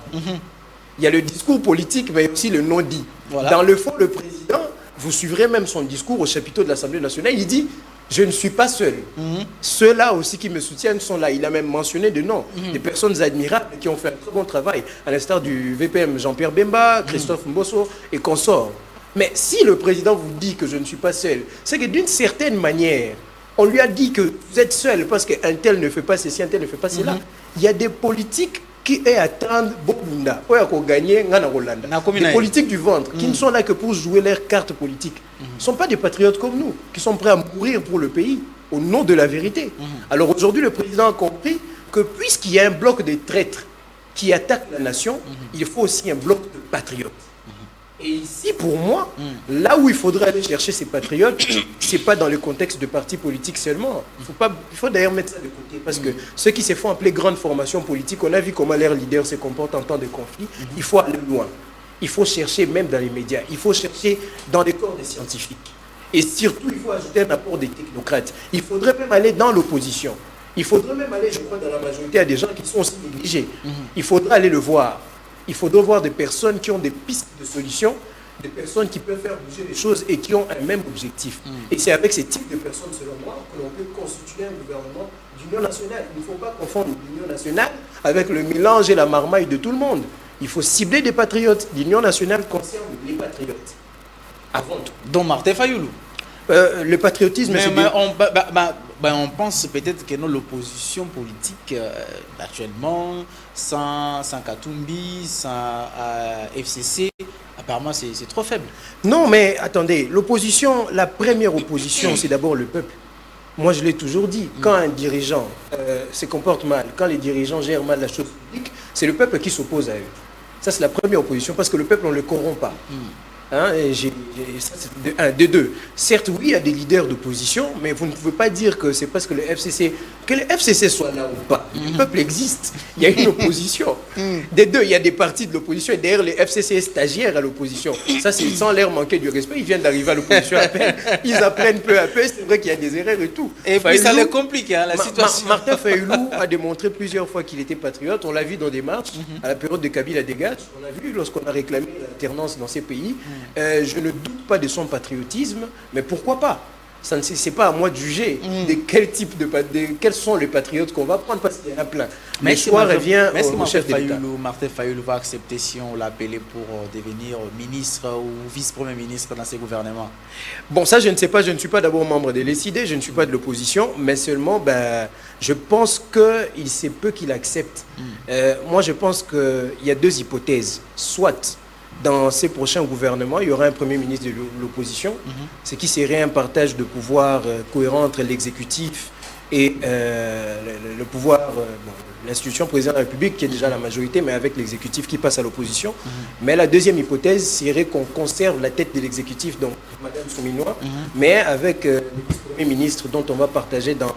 Il y a le discours politique, mais aussi le non-dit. Voilà. Dans le fond, le président... Vous suivrez même son discours au chapiteau de l'Assemblée nationale. Il dit, je ne suis pas seul. Ceux-là aussi qui me soutiennent sont là. Il a même mentionné des noms, des personnes admirables qui ont fait un très bon travail, à l'instar du VPM Jean-Pierre Bemba, Christophe Mbosso et consorts. Mais si le président vous dit que je ne suis pas seul, c'est que d'une certaine manière, on lui a dit que vous êtes seul parce qu'un tel ne fait pas ceci, un tel ne fait pas cela. Il y a des politiques qui est attendre Bobunda, des politiques du ventre, qui ne sont là que pour jouer leur carte politique. Ne sont pas des patriotes comme nous, qui sont prêts à mourir pour le pays, au nom de la vérité. Alors aujourd'hui, le président a compris que puisqu'il y a un bloc de traîtres qui attaquent la nation, il faut aussi un bloc de patriotes. Et ici, pour moi, là où il faudrait aller chercher ces patriotes, ce n'est pas dans le contexte de partis politiques seulement. Il faut d'ailleurs mettre ça de côté, parce que ceux qui se font appeler grandes formations politiques, on a vu comment leurs leaders se comportent en temps de conflit. Il faut aller loin. Il faut chercher même dans les médias. Il faut chercher dans les corps des scientifiques. Et surtout, il faut ajouter un apport des technocrates. Il faudrait même aller dans l'opposition. Il faudrait même aller, je crois, dans la majorité, à des gens qui sont aussi négligés. Il faudrait aller le voir. Il faudrait voir des personnes qui ont des pistes de solutions, des personnes qui peuvent faire bouger les choses et qui ont un même objectif. Et c'est avec ce type de personnes, selon moi, que l'on peut constituer un gouvernement d'union nationale. Il ne faut pas confondre l'union nationale avec le mélange et la marmaille de tout le monde. Il faut cibler des patriotes. L'union nationale concerne les patriotes. Avant tout. Dont Martin Fayulu. Le patriotisme, on pense peut-être que l'opposition politique actuellement, sans Katumbi, sans FCC, apparemment c'est trop faible. Non, mais attendez, l'opposition, la première opposition, c'est d'abord le peuple. Moi, je l'ai toujours dit, quand un dirigeant se comporte mal, quand les dirigeants gèrent mal la chose publique, c'est le peuple qui s'oppose à eux. Ça, c'est la première opposition, parce que le peuple, on ne le corrompt pas. Hein, ça, c'est de un. De deux, certes, oui, il y a des leaders d'opposition, mais vous ne pouvez pas dire que c'est parce que le FCC soit là ou pas. Le peuple existe, il y a une opposition. Des deux, il y a des partis de l'opposition, et d'ailleurs, le FCC est stagiaire à l'opposition. Ça, c'est sans leur manquer du respect, ils viennent d'arriver à l'opposition à peine, ils apprennent peu à peu, c'est vrai qu'il y a des erreurs et tout. Et puis ça les complique, hein, la situation. Martin Fayoulou a démontré plusieurs fois qu'il était patriote, on l'a vu dans des marches, à la période de Kabila dégage, on a vu lorsqu'on a réclamé l'alternance dans ces pays. Je ne doute pas de son patriotisme, mais pourquoi pas? Ce n'est pas à moi de juger de quel type quels sont les patriotes qu'on va prendre, parce qu'il y en a plein. Mais le choix revient au chef de l'État. Martin Fayoulou va accepter si on l'appelait pour devenir ministre ou vice-premier ministre dans ses gouvernements? Bon, ça je ne sais pas, je ne suis pas d'abord membre de l'ECD, je ne suis pas de l'opposition, mais seulement, je pense qu'il se peut qu'il accepte. Moi, je pense qu'il y a deux hypothèses. Soit dans ces prochains gouvernements, il y aura un premier ministre de l'opposition, ce qui serait un partage de pouvoir cohérent entre l'exécutif et le pouvoir, l'institution président de la République qui est déjà la majorité, mais avec l'exécutif qui passe à l'opposition. Mais la deuxième hypothèse serait qu'on conserve la tête de l'exécutif, donc Mme Souminois, mais avec le premier ministre dont on va partager dans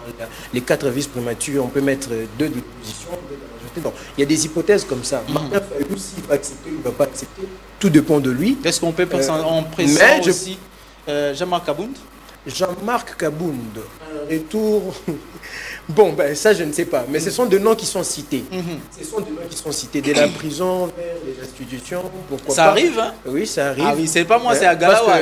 les 4 vice-primatures, on peut mettre 2 de l'opposition, 2 de la majorité. Donc, il y a des hypothèses comme ça. Martin Fayoulou, s'il va accepter ou ne va pas accepter, tout dépend de lui. Est-ce qu'on peut penser en présent aussi Jean-Marc Kabound? Jean-Marc Kabound, un retour... Bon, ça, je ne sais pas. Mais ce sont des noms qui sont cités. Ce sont des noms qui sont cités. De la prison vers les institutions. Ça arrive, hein? Oui, ça arrive. Ah oui, c'est pas moi, c'est à Galawa.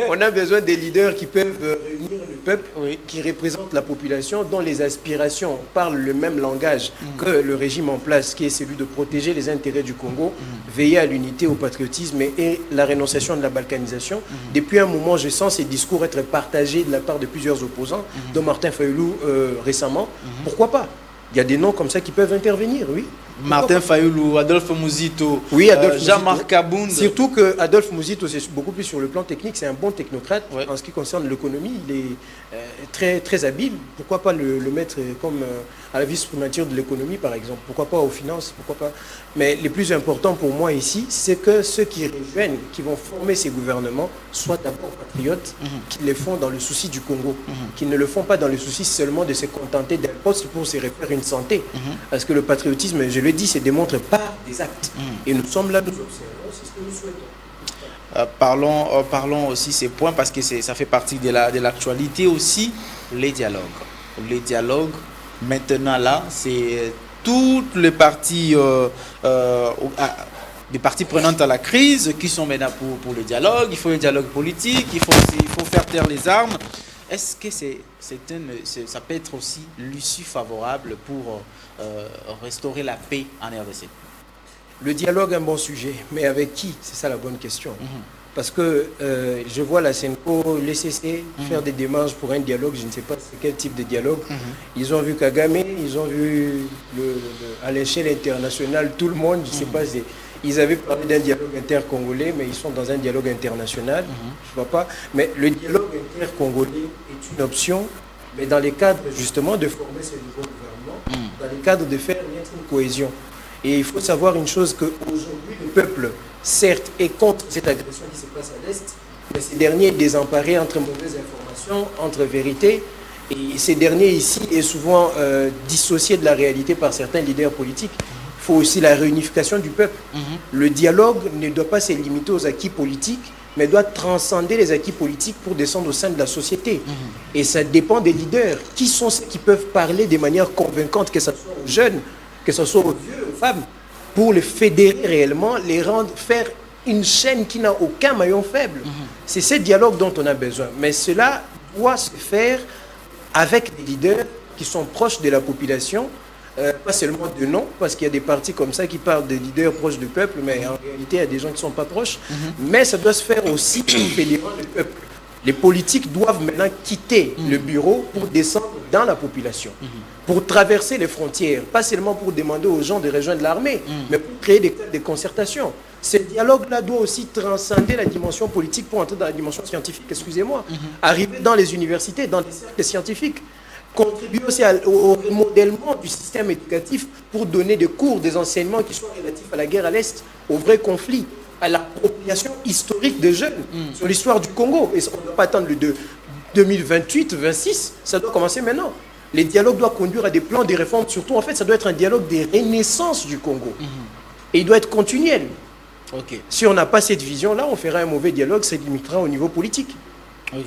On a besoin des leaders qui peuvent réunir le peuple, qui représentent la population, dont les aspirations parlent le même langage que le régime en place, qui est celui de protéger les intérêts du Congo, veiller à l'unité, au patriotisme et la rénonciation de la balkanisation. Depuis un moment, je sens ces discours être partagés de la part de plusieurs opposants, dont Martin Fayoulou récemment. Pourquoi pas? Il y a des noms comme ça qui peuvent intervenir, oui. Martin Fayoulou, Adolphe Mouzito, Jean-Marc Kabound. Surtout que Adolphe Mouzito, c'est beaucoup plus sur le plan technique, c'est un bon technocrate. En ce qui concerne l'économie, il est très, très habile. Pourquoi pas le mettre comme à la vice-primature de l'économie, par exemple? Pourquoi pas aux finances? Pourquoi pas? Mais le plus important pour moi ici, c'est que ceux qui rejoignent, qui vont former ces gouvernements, soient d'abord patriotes, qu'ils les font dans le souci du Congo, qu'ils ne le font pas dans le souci seulement de se contenter d'un poste pour se refaire une santé. Parce que le patriotisme, je le dis, se démontre par des actes. Et nous sommes là, nous observons, c'est ce que nous souhaitons. Parlons aussi ces points, parce que ça fait partie de l'actualité aussi, les dialogues. Les dialogues, maintenant là, c'est toutes les parties, des parties prenantes à la crise qui sont maintenant pour le dialogue. Il faut le dialogue politique, il faut faire taire les armes. Est-ce que ça peut être aussi l'issue favorable pour restaurer la paix en RDC? Le dialogue est un bon sujet, mais avec qui? C'est ça la bonne question. Parce que je vois la SENCO, l'ECC faire des démarches pour un dialogue, je ne sais pas c'est quel type de dialogue. Ils ont vu Kagame, ils ont vu à l'échelle internationale tout le monde, je ne sais pas, ils avaient parlé d'un dialogue intercongolais, mais ils sont dans un dialogue international, je ne vois pas. Mais le dialogue intercongolais est une option, mais dans les cadres justement de former ce nouveau gouvernement, dans les cadres de faire une cohésion. Et il faut savoir une chose, qu'aujourd'hui le peuple, certes, est contre cette agression qui se passe à l'Est, mais ces derniers désemparés entre mauvaises informations, entre vérités, et ces derniers ici est souvent dissocié de la réalité par certains leaders politiques. Il faut aussi la réunification du peuple. Le dialogue ne doit pas se limiter aux acquis politiques, mais doit transcender les acquis politiques pour descendre au sein de la société. Et ça dépend des leaders. Qui sont ceux qui peuvent parler de manière convaincante, que ce soit aux jeunes, que ce soit aux vieux, aux femmes, pour les fédérer réellement, les rendre, faire une chaîne qui n'a aucun maillon faible. C'est ce dialogue dont on a besoin. Mais cela doit se faire avec des leaders qui sont proches de la population, pas seulement de nom, parce qu'il y a des partis comme ça qui parlent de leaders proches du peuple, mais en réalité, il y a des gens qui ne sont pas proches. Mais ça doit se faire aussi en fédérant le peuple. Les politiques doivent maintenant quitter le bureau pour descendre dans la population, pour traverser les frontières, pas seulement pour demander aux gens de rejoindre l'armée, mais pour créer des concertations. Ce dialogue-là doit aussi transcender la dimension politique pour entrer dans la dimension scientifique, excusez-moi. Arriver dans les universités, dans les cercles scientifiques, contribuer aussi au remodèlement du système éducatif pour donner des cours, des enseignements qui soient relatifs à la guerre à l'Est, au vrai conflit, à l'appropriation historique des jeunes sur l'histoire du Congo. Et on ne doit pas attendre le 2028-26, ça doit commencer maintenant. Les dialogues doivent conduire à des plans de réformes, surtout en fait, ça doit être un dialogue des renaissances du Congo. Et il doit être continuel. Si on n'a pas cette vision-là, on fera un mauvais dialogue, ça limitera au niveau politique.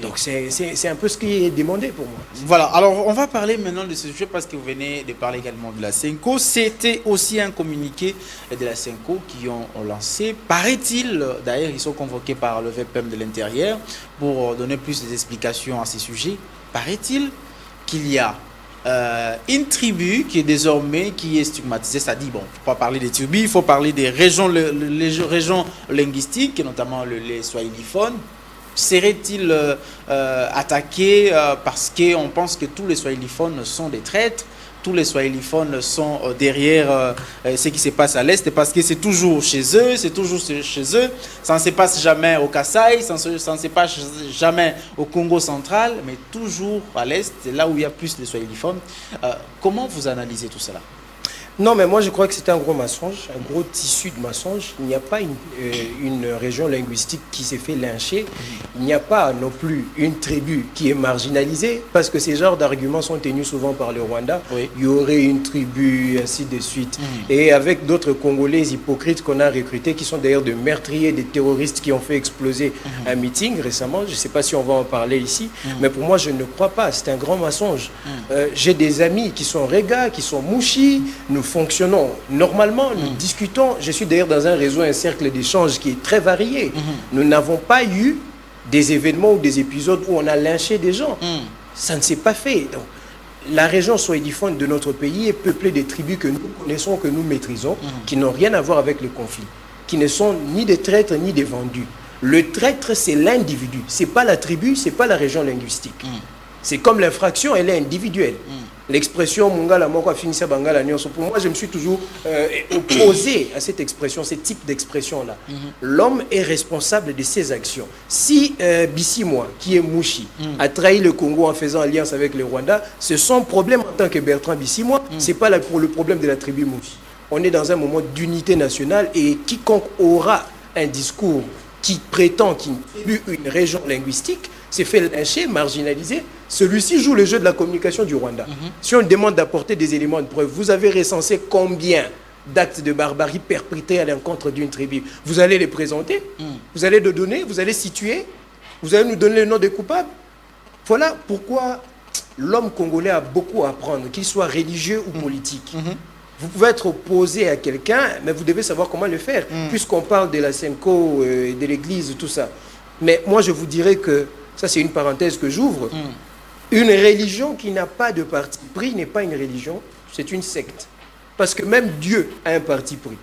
Donc c'est un peu ce qui est demandé pour moi. Voilà, alors on va parler maintenant de ce sujet parce que vous venez de parler également de la Senko. C'était aussi un communiqué de la Senko qui ont lancé. Paraît-il, d'ailleurs ils sont convoqués par le VPM de l'Intérieur pour donner plus d'explications à ces sujets. Paraît-il qu'il y a une tribu qui est désormais stigmatisée, ça dit, bon, il ne faut pas parler des tribus, il faut parler des régions, les régions linguistiques, notamment les swahiliphones. Serait-il attaqué parce qu'on pense que tous les swahiliphones sont des traîtres, tous les swahiliphones sont derrière ce qui se passe à l'Est, parce que c'est toujours chez eux, ça ne se passe jamais au Kasaï, ça ne se passe jamais au Congo central, mais toujours à l'Est, c'est là où il y a plus de swahiliphones. Comment vous analysez tout cela? Non, mais moi je crois que c'est un gros mensonge, un gros tissu de mensonge. Il n'y a pas une région linguistique qui s'est fait lyncher. Il n'y a pas non plus une tribu qui est marginalisée, parce que ces genres d'arguments sont tenus souvent par le Rwanda. Oui. Il y aurait une tribu, ainsi de suite. Et avec d'autres Congolais hypocrites qu'on a recrutés, qui sont d'ailleurs des meurtriers, des terroristes qui ont fait exploser un meeting récemment. Je ne sais pas si on va en parler ici, mais pour moi je ne crois pas. C'est un grand mensonge. J'ai des amis qui sont Rega, qui sont Mouchi. Nous fonctionnons normalement, nous discutons. Je suis d'ailleurs dans un réseau, un cercle d'échange qui est très varié. Nous n'avons pas eu des événements ou des épisodes où on a lynché des gens. Ça ne s'est pas fait. Donc, la région swahiliphone de notre pays est peuplée de tribus que nous connaissons, que nous maîtrisons, qui n'ont rien à voir avec le conflit, qui ne sont ni des traîtres ni des vendus. Le traître, c'est l'individu. Ce n'est pas la tribu, ce n'est pas la région linguistique. C'est comme l'infraction, elle est individuelle. L'expression Mungala Moko Finissa Bangala Nyonso, pour moi, je me suis toujours opposé à cette expression, ce type d'expression-là. L'homme est responsable de ses actions. Si Bissimoa, qui est Mouchi, a trahi le Congo en faisant alliance avec le Rwanda, c'est son problème en tant que Bertrand Bissimoa, ce n'est pas pour le problème de la tribu Mouchi. On est dans un moment d'unité nationale et quiconque aura un discours qui prétend qu'il tribu une région linguistique, s'est fait lyncher, marginalisé. Celui-ci joue le jeu de la communication du Rwanda. Si on demande d'apporter des éléments de preuve, vous avez recensé combien d'actes de barbarie perpétrés à l'encontre d'une tribu? Vous allez les présenter, vous allez le donner, vous allez situer, vous allez nous donner le nom des coupables. Voilà pourquoi l'homme congolais a beaucoup à apprendre, qu'il soit religieux ou politique. Vous pouvez être opposé à quelqu'un, mais vous devez savoir comment le faire, puisqu'on parle de la Senko, de l'église, tout ça. Mais moi, je vous dirais que, ça c'est une parenthèse que j'ouvre, une religion qui n'a pas de parti pris n'est pas une religion, c'est une secte. Parce que même Dieu a un parti pris.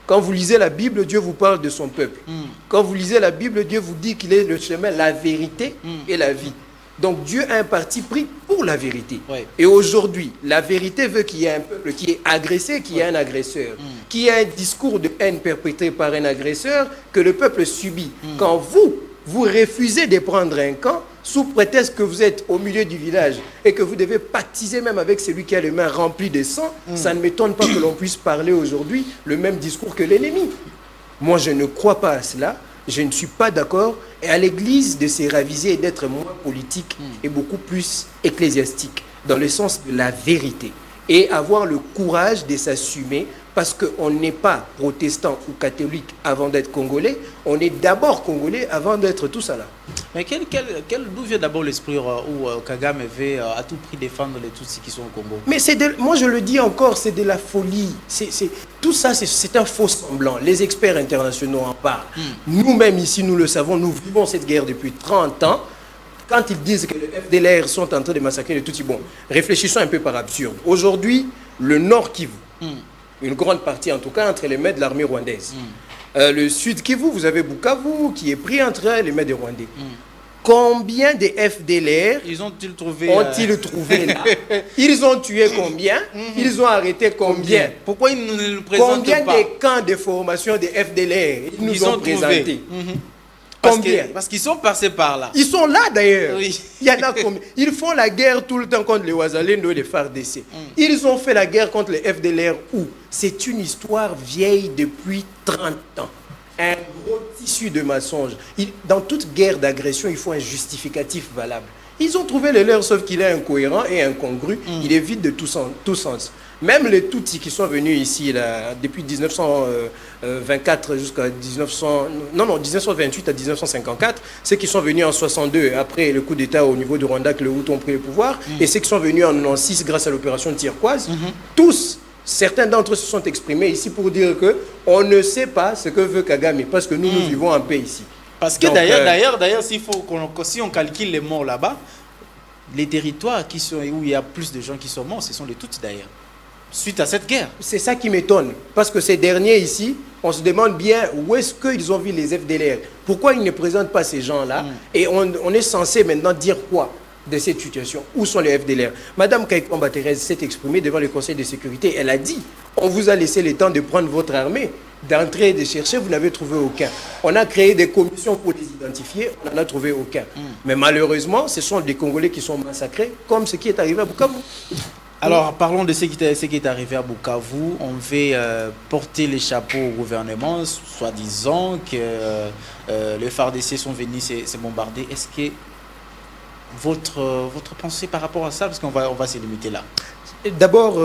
Quand vous lisez la Bible, Dieu vous parle de son peuple. Quand vous lisez la Bible, Dieu vous dit qu'il est le chemin, la vérité et la vie. Donc Dieu a un parti pris pour la vérité. Et aujourd'hui, la vérité veut qu'il y ait un peuple qui est agressé, qu'il y ait un agresseur, qu'il y ait un discours de haine perpétré par un agresseur que le peuple subit. Quand vous refusez de prendre un camp, sous prétexte que vous êtes au milieu du village et que vous devez pactiser même avec celui qui a les mains remplies de sang, ça ne m'étonne pas que l'on puisse parler aujourd'hui le même discours que l'ennemi. Moi, je ne crois pas à cela. Je ne suis pas d'accord. Et à l'Église, de se raviser et d'être moins politique et beaucoup plus ecclésiastique, dans le sens de la vérité. Et avoir le courage de s'assumer, parce qu'on n'est pas protestant ou catholique avant d'être congolais, on est d'abord congolais avant d'être tout ça là. Mais d'où vient d'abord l'esprit où Kagame veut à tout prix défendre les Tutsis qui sont au Congo? Mais moi je le dis encore, c'est de la folie. Tout ça, c'est un faux semblant. Les experts internationaux en parlent. Nous-mêmes ici, nous le savons, nous vivons cette guerre depuis 30 ans. Quand ils disent que les FDLR sont en train de massacrer les Tutsis, bon, réfléchissons un peu par absurde. Aujourd'hui, le Nord Kivu, une grande partie en tout cas, entre les mains de l'armée rwandaise. Le Sud Kivu, vous avez Bukavu qui est pris entre les mains des Rwandais. Combien de FDLR ont-ils trouvé là? Ils ont tué combien? Ils ont arrêté combien? Pourquoi ils ne nous présentent combien pas? de camps de formation de FDLR ils nous ont présentés? Combien? Parce qu'ils sont passés par là. Ils sont là d'ailleurs. Oui. Il y en a combien? Ils font la guerre tout le temps contre les Ouazalendo et les FARDC. Ils ont fait la guerre contre les FDLR où? C'est une histoire vieille depuis 30 ans. Un gros tissu de mensonges. Dans toute guerre d'agression, il faut un justificatif valable. Ils ont trouvé le leur, sauf qu'il est incohérent et incongru. Il est vide de tout sens. Même les Tutsis qui sont venus ici là, depuis 1924 jusqu'à 1928 à 1954, ceux qui sont venus en 62 après le coup d'État au niveau du Rwanda que le Hutus ont pris le pouvoir, et ceux qui sont venus en 96 grâce à l'opération Turquoise, tous, certains d'entre eux se sont exprimés ici pour dire que on ne sait pas ce que veut Kagame parce que nous vivons en paix ici. Parce que d'ailleurs, si on calcule les morts là-bas, les territoires où il y a plus de gens qui sont morts, ce sont les Tutsis d'ailleurs. Suite à cette guerre. C'est ça qui m'étonne. Parce que ces derniers ici, on se demande bien où est-ce qu'ils ont vu les FDLR. Pourquoi ils ne présentent pas ces gens-là? Et on est censé maintenant dire quoi de cette situation? Où sont les FDLR? Madame Kaikomba Thérèse s'est exprimée devant le Conseil de sécurité. Elle a dit, on vous a laissé le temps de prendre votre armée, d'entrer et de chercher, vous n'avez trouvé aucun. On a créé des commissions pour les identifier, on n'en a trouvé aucun. Mais malheureusement, ce sont des Congolais qui sont massacrés, comme ce qui est arrivé à Bukavu. Alors, parlons de ce qui est arrivé à Bukavu. On veut porter les chapeaux au gouvernement, soi-disant que les FARDC sont venus se bombarder. Est-ce que votre pensée par rapport à ça, parce qu'on va se limiter là? D'abord,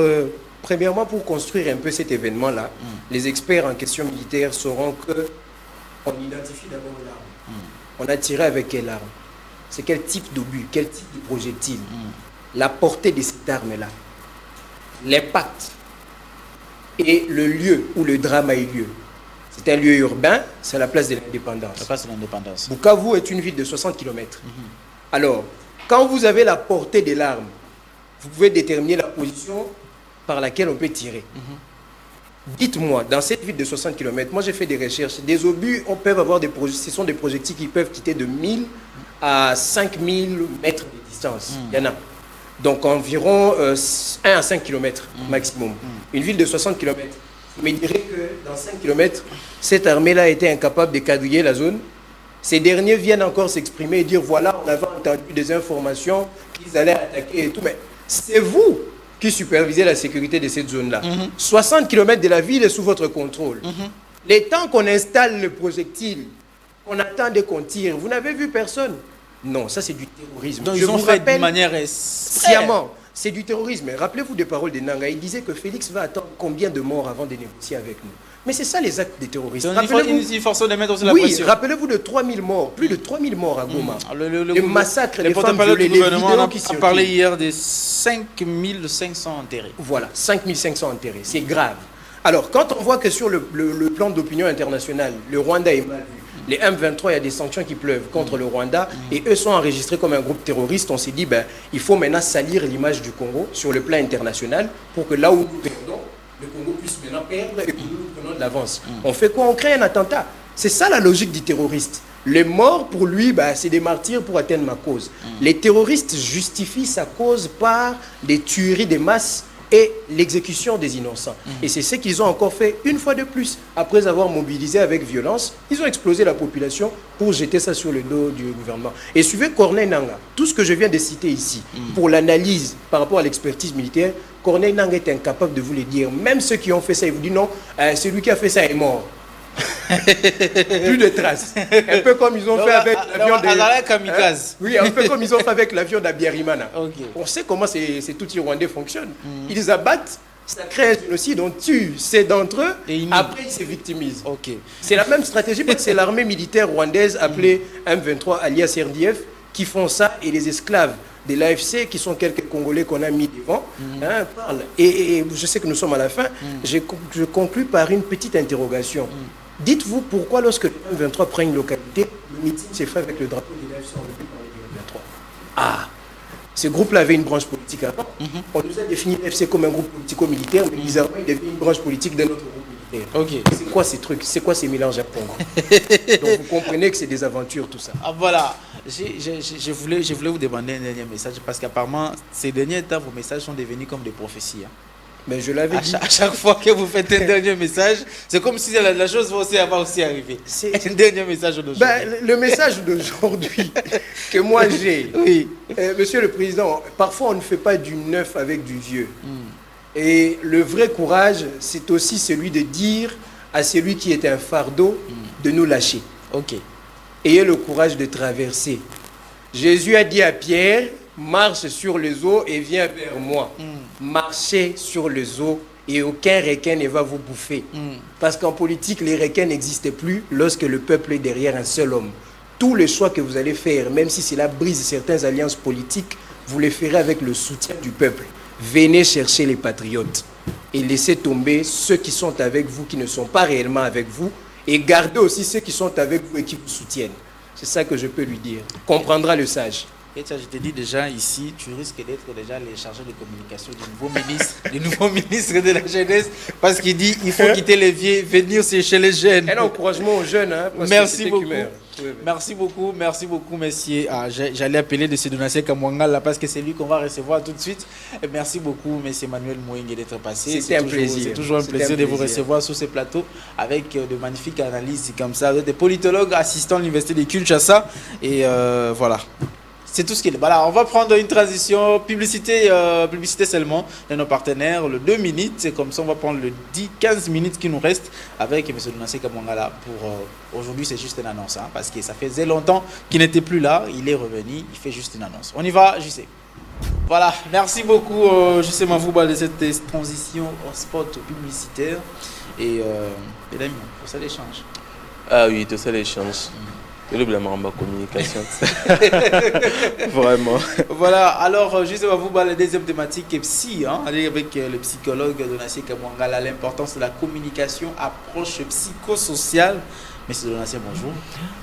premièrement, pour construire un peu cet événement-là, les experts en question militaire sauront qu'on identifie d'abord l'arme. On a tiré avec quelle arme? C'est quel type d'obus, quel type de projectile? La portée de cette arme-là, l'impact et le lieu où le drame a eu lieu. C'est un lieu urbain, c'est la place de l'Indépendance. La place de l'Indépendance. Bukavu est une ville de 60 km. Alors, quand vous avez la portée de l'arme, vous pouvez déterminer la position par laquelle on peut tirer. Dites-moi, dans cette ville de 60 km, moi j'ai fait des recherches, des obus, ce sont des projectiles qui peuvent quitter de 1000 à 5000 mètres de distance. Il y en a. Donc environ 1 à 5 km maximum. Une ville de 60 km. Vous me direz que dans 5 km, cette armée-là a été incapable de quadriller la zone. Ces derniers viennent encore s'exprimer et dire voilà, on avait entendu des informations qu'ils allaient attaquer et tout. Mais c'est vous qui supervisez la sécurité de cette zone-là. 60 km de la ville est sous votre contrôle. Les temps qu'on installe le projectile, on attend qu'on tire, vous n'avez vu personne. Non, ça c'est du terrorisme. Donc ils ont fait de manière sciemment. C'est du terrorisme. Rappelez-vous des paroles de Nanga. Il disait que Félix va attendre combien de morts avant de négocier avec nous. Mais c'est ça les actes des terroristes. Il faut de mettre aussi la pression. Oui, rappelez-vous de 3000 morts, plus de 3000 morts à Goma. Le massacre, les femmes violées, les vidéos qui circulent. On a parlé hier de 5500 enterrés. Voilà, 5500 enterrés. C'est grave. Alors, quand on voit que sur le plan d'opinion internationale, le Rwanda est mal vu, les M23, il y a des sanctions qui pleuvent contre le Rwanda et eux sont enregistrés comme un groupe terroriste. On s'est dit, il faut maintenant salir l'image du Congo sur le plan international pour que là où nous perdons, le Congo puisse maintenant perdre et que nous prenons de l'avance. On fait quoi? On crée un attentat. C'est ça la logique du terroriste. Les morts, pour lui, c'est des martyrs pour atteindre ma cause. Les terroristes justifient sa cause par des tueries de masse et l'exécution des innocents. Et c'est ce qu'ils ont encore fait une fois de plus. Après avoir mobilisé avec violence, ils ont explosé la population pour jeter ça sur le dos du gouvernement. Et suivez Corneille Nangaa. Tout ce que je viens de citer ici, pour l'analyse par rapport à l'expertise militaire, Corneille Nangaa est incapable de vous le dire. Même ceux qui ont fait ça, ils vous disent non, celui qui a fait ça est mort. Plus de traces. Un peu comme ils ont fait avec l'avion de Kamikaze. Oui, un peu comme ils ont fait avec l'avion d'Abiyarimana. Okay. On sait comment ces outils rwandais fonctionnent. Ils abattent, ça crée un génocide, on tue ces d'entre eux, et après ils se victimisent. Okay. C'est la même stratégie parce que c'est l'armée militaire rwandaise appelée M23 alias RDF qui font ça, et les esclaves de l'AFC, qui sont quelques Congolais qu'on a mis devant, parlent. Et je sais que nous sommes à la fin, je conclus par une petite interrogation. Dites-vous pourquoi lorsque le M23 prend une localité, le meeting s'est fait avec le drapeau de l'AFC enlevé par le M23. Ah, ce groupe-là avait une branche politique avant. On nous a défini l'AFC comme un groupe politico-militaire, mais bizarrement, il devient une branche politique de notre groupe militaire. Okay. C'est quoi ces trucs? C'est quoi ces mélanges à Congo? Donc vous comprenez que c'est des aventures, tout ça. Ah, voilà. je voulais vous demander un dernier message parce qu'apparemment, ces derniers temps, vos messages sont devenus comme des prophéties. Hein. Mais je l'avais dit. À chaque fois que vous faites un dernier message, c'est comme si la chose va aussi arriver. C'est un dernier message d'aujourd'hui. Le message d'aujourd'hui que moi j'ai, oui. Monsieur le Président, parfois on ne fait pas du neuf avec du vieux. Et le vrai courage, c'est aussi celui de dire à celui qui est un fardeau de nous lâcher. Ok. Ayez le courage de traverser. Jésus a dit à Pierre, marche sur les eaux et viens vers moi. Marchez sur les eaux et aucun requin ne va vous bouffer. Parce qu'en politique, les requins n'existent plus lorsque le peuple est derrière un seul homme. Tous les choix que vous allez faire, même si cela brise certaines alliances politiques, vous les ferez avec le soutien du peuple. Venez chercher les patriotes et laissez tomber ceux qui sont avec vous, qui ne sont pas réellement avec vous, et gardez aussi ceux qui sont avec vous et qui vous soutiennent. C'est ça que je peux lui dire. Comprendra le sage. Et ça, je te dis déjà ici, tu risques d'être déjà les chargés de communication du nouveau ministre de la jeunesse, parce qu'il dit il faut quitter les vieux, venir chez les jeunes. Un encouragement aux jeunes. Hein, merci beaucoup. Merci beaucoup, messieurs. J'allais appeler de Sédonacé Kamwangala parce que c'est lui qu'on va recevoir tout de suite. Et merci beaucoup, monsieur Emmanuel Mouingue, d'être passé. C'était un plaisir. C'est toujours un plaisir de vous recevoir sur ce plateau avec de magnifiques analyses comme ça. Vous êtes des politologues assistants à l'université de Kinshasa. Et voilà. C'est tout ce qu'il est. Voilà, on va prendre une transition publicité seulement de nos partenaires, le 2 minutes. C'est comme ça, on va prendre le 15 minutes qui nous reste avec M. Donassé Kamwangala. Pour aujourd'hui, c'est juste une annonce, hein, parce que ça faisait longtemps qu'il n'était plus là. Il est revenu, il fait juste une annonce. On y va, je sais. Voilà, merci beaucoup, Jussi Mavouba, de cette transition au spot publicitaire. Et mesdames, pour ça l'échange. Ah oui, tout ça l'échange. Le blâme communication. Vraiment. Voilà, alors juste on va vous parler la deuxième thématique est psy, hein, avec le psychologue Donassé Kamwangala, l'importance de la communication, approche psychosociale. Monsieur Donassé, bonjour.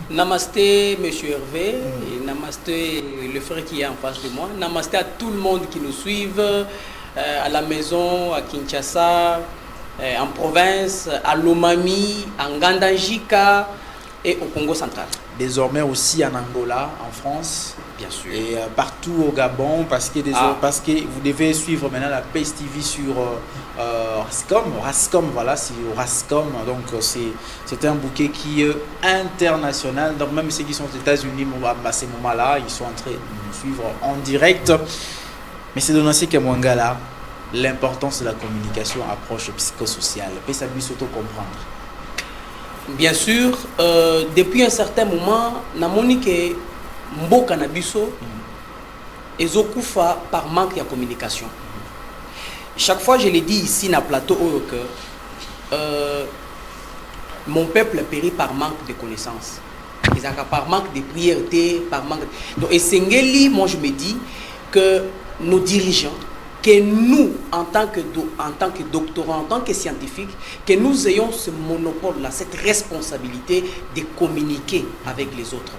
Namasté, monsieur Hervé, et namasté le frère qui est en face de moi. Namasté à tout le monde qui nous suit, à la maison, à Kinshasa, en province, à Lomami, en Gandangika et au Congo central. Désormais aussi en Angola, en France, bien sûr, et partout au Gabon, parce que vous devez suivre maintenant la PACE TV sur Rascom, voilà, c'est Rascom, donc c'est un bouquet qui est international, donc même ceux qui sont aux États-Unis à ce moment-là, ils sont en train de nous suivre en direct. Mais c'est Donassé Kamwangala, l'importance de la communication, approche psychosociale, peut ça lui s'auto-comprendre. Bien sûr, depuis un certain moment, namoni que mboka na biso ezokufa par manque de communication. Chaque fois, je l'ai dit ici na plateau que mon peuple périt par manque de connaissances. Par manque de prière, par manque. Donc, et Sengeli, moi je me dis que nos dirigeants, que nous, en tant que doctorants, en tant que scientifiques, que nous ayons ce monopole-là, cette responsabilité de communiquer avec les autres.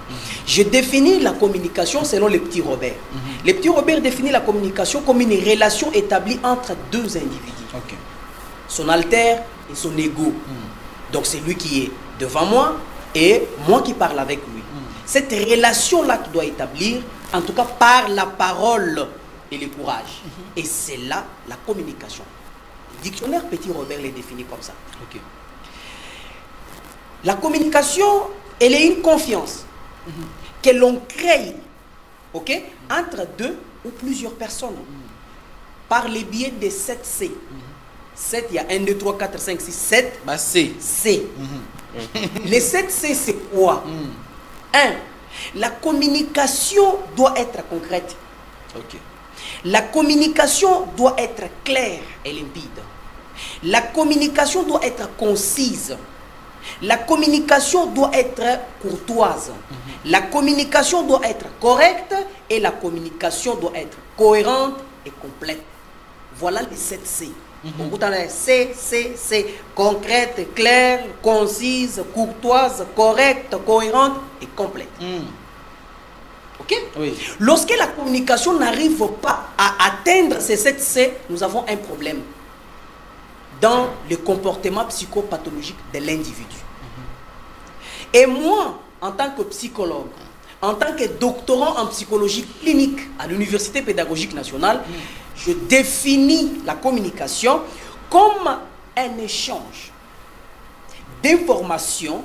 Je définis la communication selon le petit Robert. Le petit Robert définit la communication comme une relation établie entre deux individus. Okay. Son alter et son ego. Donc c'est lui qui est devant moi et moi qui parle avec lui. Cette relation-là qui doit établir, en tout cas par la parole et le courage. Et c'est là la communication. Le dictionnaire Petit Robert les définit comme ça. Okay. La communication, elle est une confiance que l'on crée, okay, entre deux ou plusieurs personnes par le biais de 7 C. 7, il y a 1, 2, 3, 4, 5, 6, 7. Bah, C. C. Les 7 C, c'est quoi? 1. La communication doit être concrète. Okay. La communication doit être claire et limpide. La communication doit être concise. La communication doit être courtoise. La communication doit être correcte et la communication doit être cohérente et complète. Voilà les 7 C. C. Concrète, claire, concise, courtoise, correcte, cohérente et complète. Okay? Oui. Lorsque la communication n'arrive pas à atteindre ces 7 C, nous avons un problème dans le comportement psychopathologique de l'individu. Et moi, en tant que psychologue, en tant que doctorant en psychologie clinique à l'Université pédagogique nationale, je définis la communication comme un échange d'informations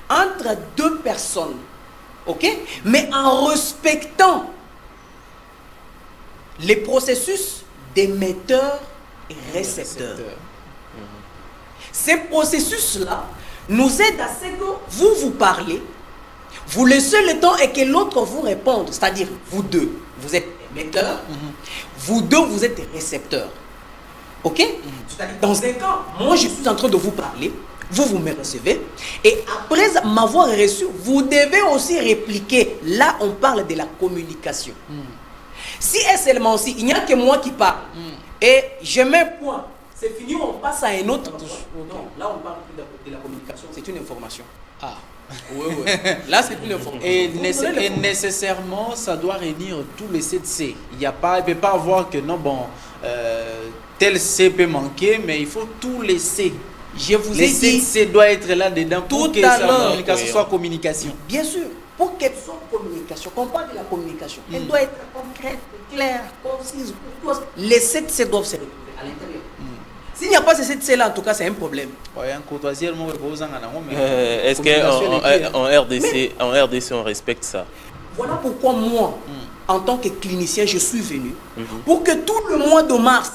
entre deux personnes, ok? Mais en respectant les processus d'émetteur et récepteur. Ces processus-là nous aident à ce que vous parlez, vous laissez le temps et que l'autre vous réponde. C'est-à-dire, vous deux, vous êtes émetteur, vous deux, vous êtes récepteur. Ok? C'est-à-dire, dans un cas, moi je suis en train de vous parler, vous me recevez, et après m'avoir reçu, vous devez aussi répliquer. Là, on parle de la communication. Si et seulement si, il n'y a que moi qui parle, et je mets un point, c'est fini, on passe à un autre. Non, là on parle de la communication, c'est une information. Ah. Oui. Là, c'est une information. Et nécessairement, ça doit réunir tous les 7 C. Il ne peut pas avoir que non, bon, tel C peut manquer, mais il faut tous les C. Je vous les ai dit, 7 C doivent être là dedans pour que à la l'heure, communication soit communication. bien sûr, pour qu'elle soit communication, qu'on parle de la communication, elle doit être concrète, claire, concise. Les 7 C doivent se retrouver à l'intérieur. S'il n'y a pas ces 7 C là, en tout cas, c'est un problème. Est-ce qu'en RDC, on respecte ça? Voilà pourquoi moi, en tant que clinicien, je suis venu pour que tout le mois de mars,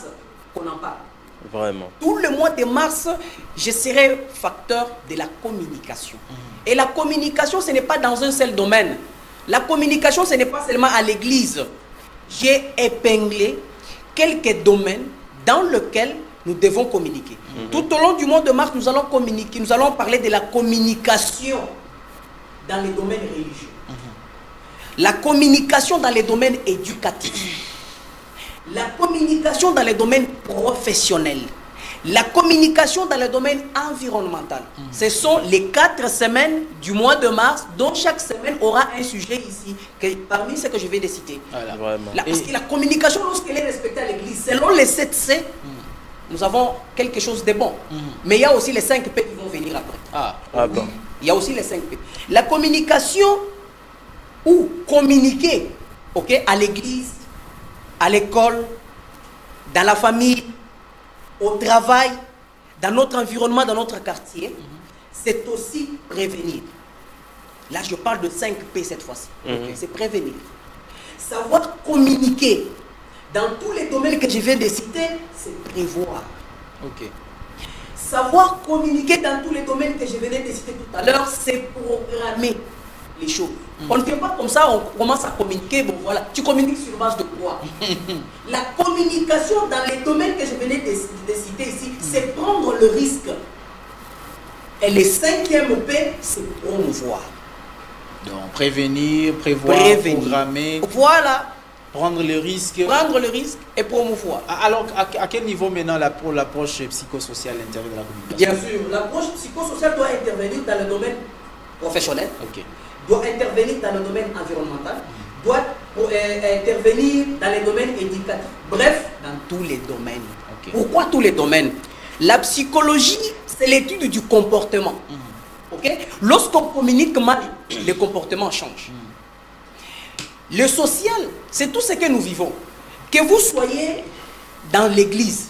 qu'on en parle. Vraiment. Tout le mois de mars, je serai facteur de la communication. Et la communication, ce n'est pas dans un seul domaine. La communication, ce n'est pas seulement à l'église. J'ai épinglé quelques domaines dans lesquels nous devons communiquer. Tout au long du mois de mars, nous allons communiquer, nous allons parler de la communication dans les domaines religieux. La communication dans les domaines éducatifs. La communication dans les domaines professionnels. La communication dans le domaine environnemental. Ce sont les 4 semaines du mois de mars, dont chaque semaine aura un sujet ici, parmi ceux que je vais citer. Voilà. Parce que la communication, lorsqu'elle est respectée à l'église, selon les 7 C, nous avons quelque chose de bon. Mais il y a aussi les 5 P qui vont venir après. Bon. Il y a aussi les 5 P. La communication ou communiquer, ok, à l'église, à l'école, dans la famille, au travail, dans notre environnement, dans notre quartier, c'est aussi prévenir. Là, je parle de 5 P cette fois-ci. C'est prévenir. Savoir communiquer dans tous les domaines que je viens de citer, c'est prévoir. Savoir communiquer dans tous les domaines que je venais de citer tout à l'heure, c'est programmer les choses. On ne fait pas comme ça, on commence à communiquer, bon voilà, tu communiques sur base de quoi? La communication dans les domaines que je venais de citer ici, c'est prendre le risque. Et le 5e P, c'est promouvoir. Donc prévenir, prévoir, programmer. Voilà. Prendre le risque. Prendre le risque et promouvoir. Alors, à quel niveau maintenant l'approche psychosociale à l'intérieur de la communication? Bien sûr, l'approche psychosociale doit intervenir dans le domaine professionnel, doit intervenir dans le domaine environnemental, doit intervenir dans les domaines éducatifs. Bref, dans tous les domaines. Pourquoi tous les domaines? La psychologie, c'est l'étude du comportement. Lorsqu'on communique mal, le comportement change. Le social, c'est tout ce que nous vivons. Que vous soyez dans l'église,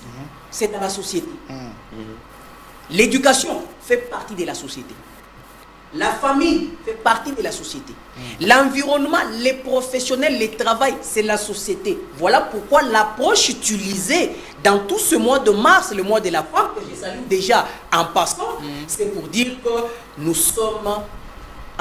c'est dans la société. L'éducation fait partie de la société. La famille fait partie de la société. L'environnement, les professionnels, le travail, c'est la société. Voilà pourquoi l'approche utilisée dans tout ce mois de mars, le mois de la femme, que je salue déjà en passant, c'est pour dire que nous sommes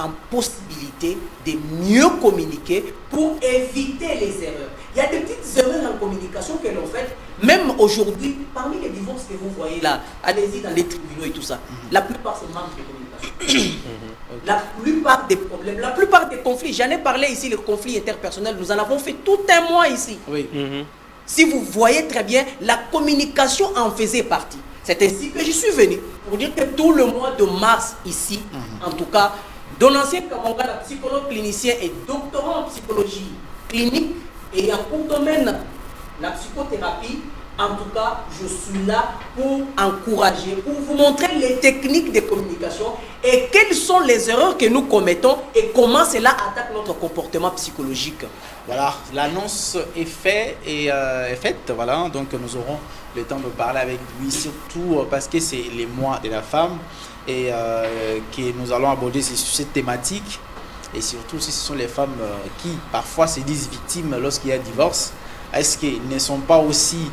en possibilité de mieux communiquer pour éviter les erreurs. Il y a des petites erreurs en communication que l'on fait, même aujourd'hui, parmi les divorces que vous voyez là, allez-y dans les tribunaux et tout ça, la plupart c'est manque de communication. La plupart des problèmes, la plupart des conflits, j'en ai parlé ici, les conflits interpersonnels, nous en avons fait tout un mois ici. Si vous voyez très bien, la communication en faisait partie. C'est ainsi que je suis venu pour dire que tout le mois de mars ici, en tout cas, Donatien Kamanga, psychologue clinicien et doctorant en psychologie clinique et en cours domaine la psychothérapie, En tout cas, je suis là pour encourager, pour vous montrer les techniques de communication et quelles sont les erreurs que nous commettons et comment cela attaque notre comportement psychologique. Voilà, l'annonce est faite voilà, donc nous aurons le temps de parler avec lui, surtout parce que c'est les mois de la femme et que nous allons aborder cette thématique et surtout si ce sont les femmes qui parfois se disent victimes lorsqu'il y a divorce. Est-ce qu'ils ne sont pas aussi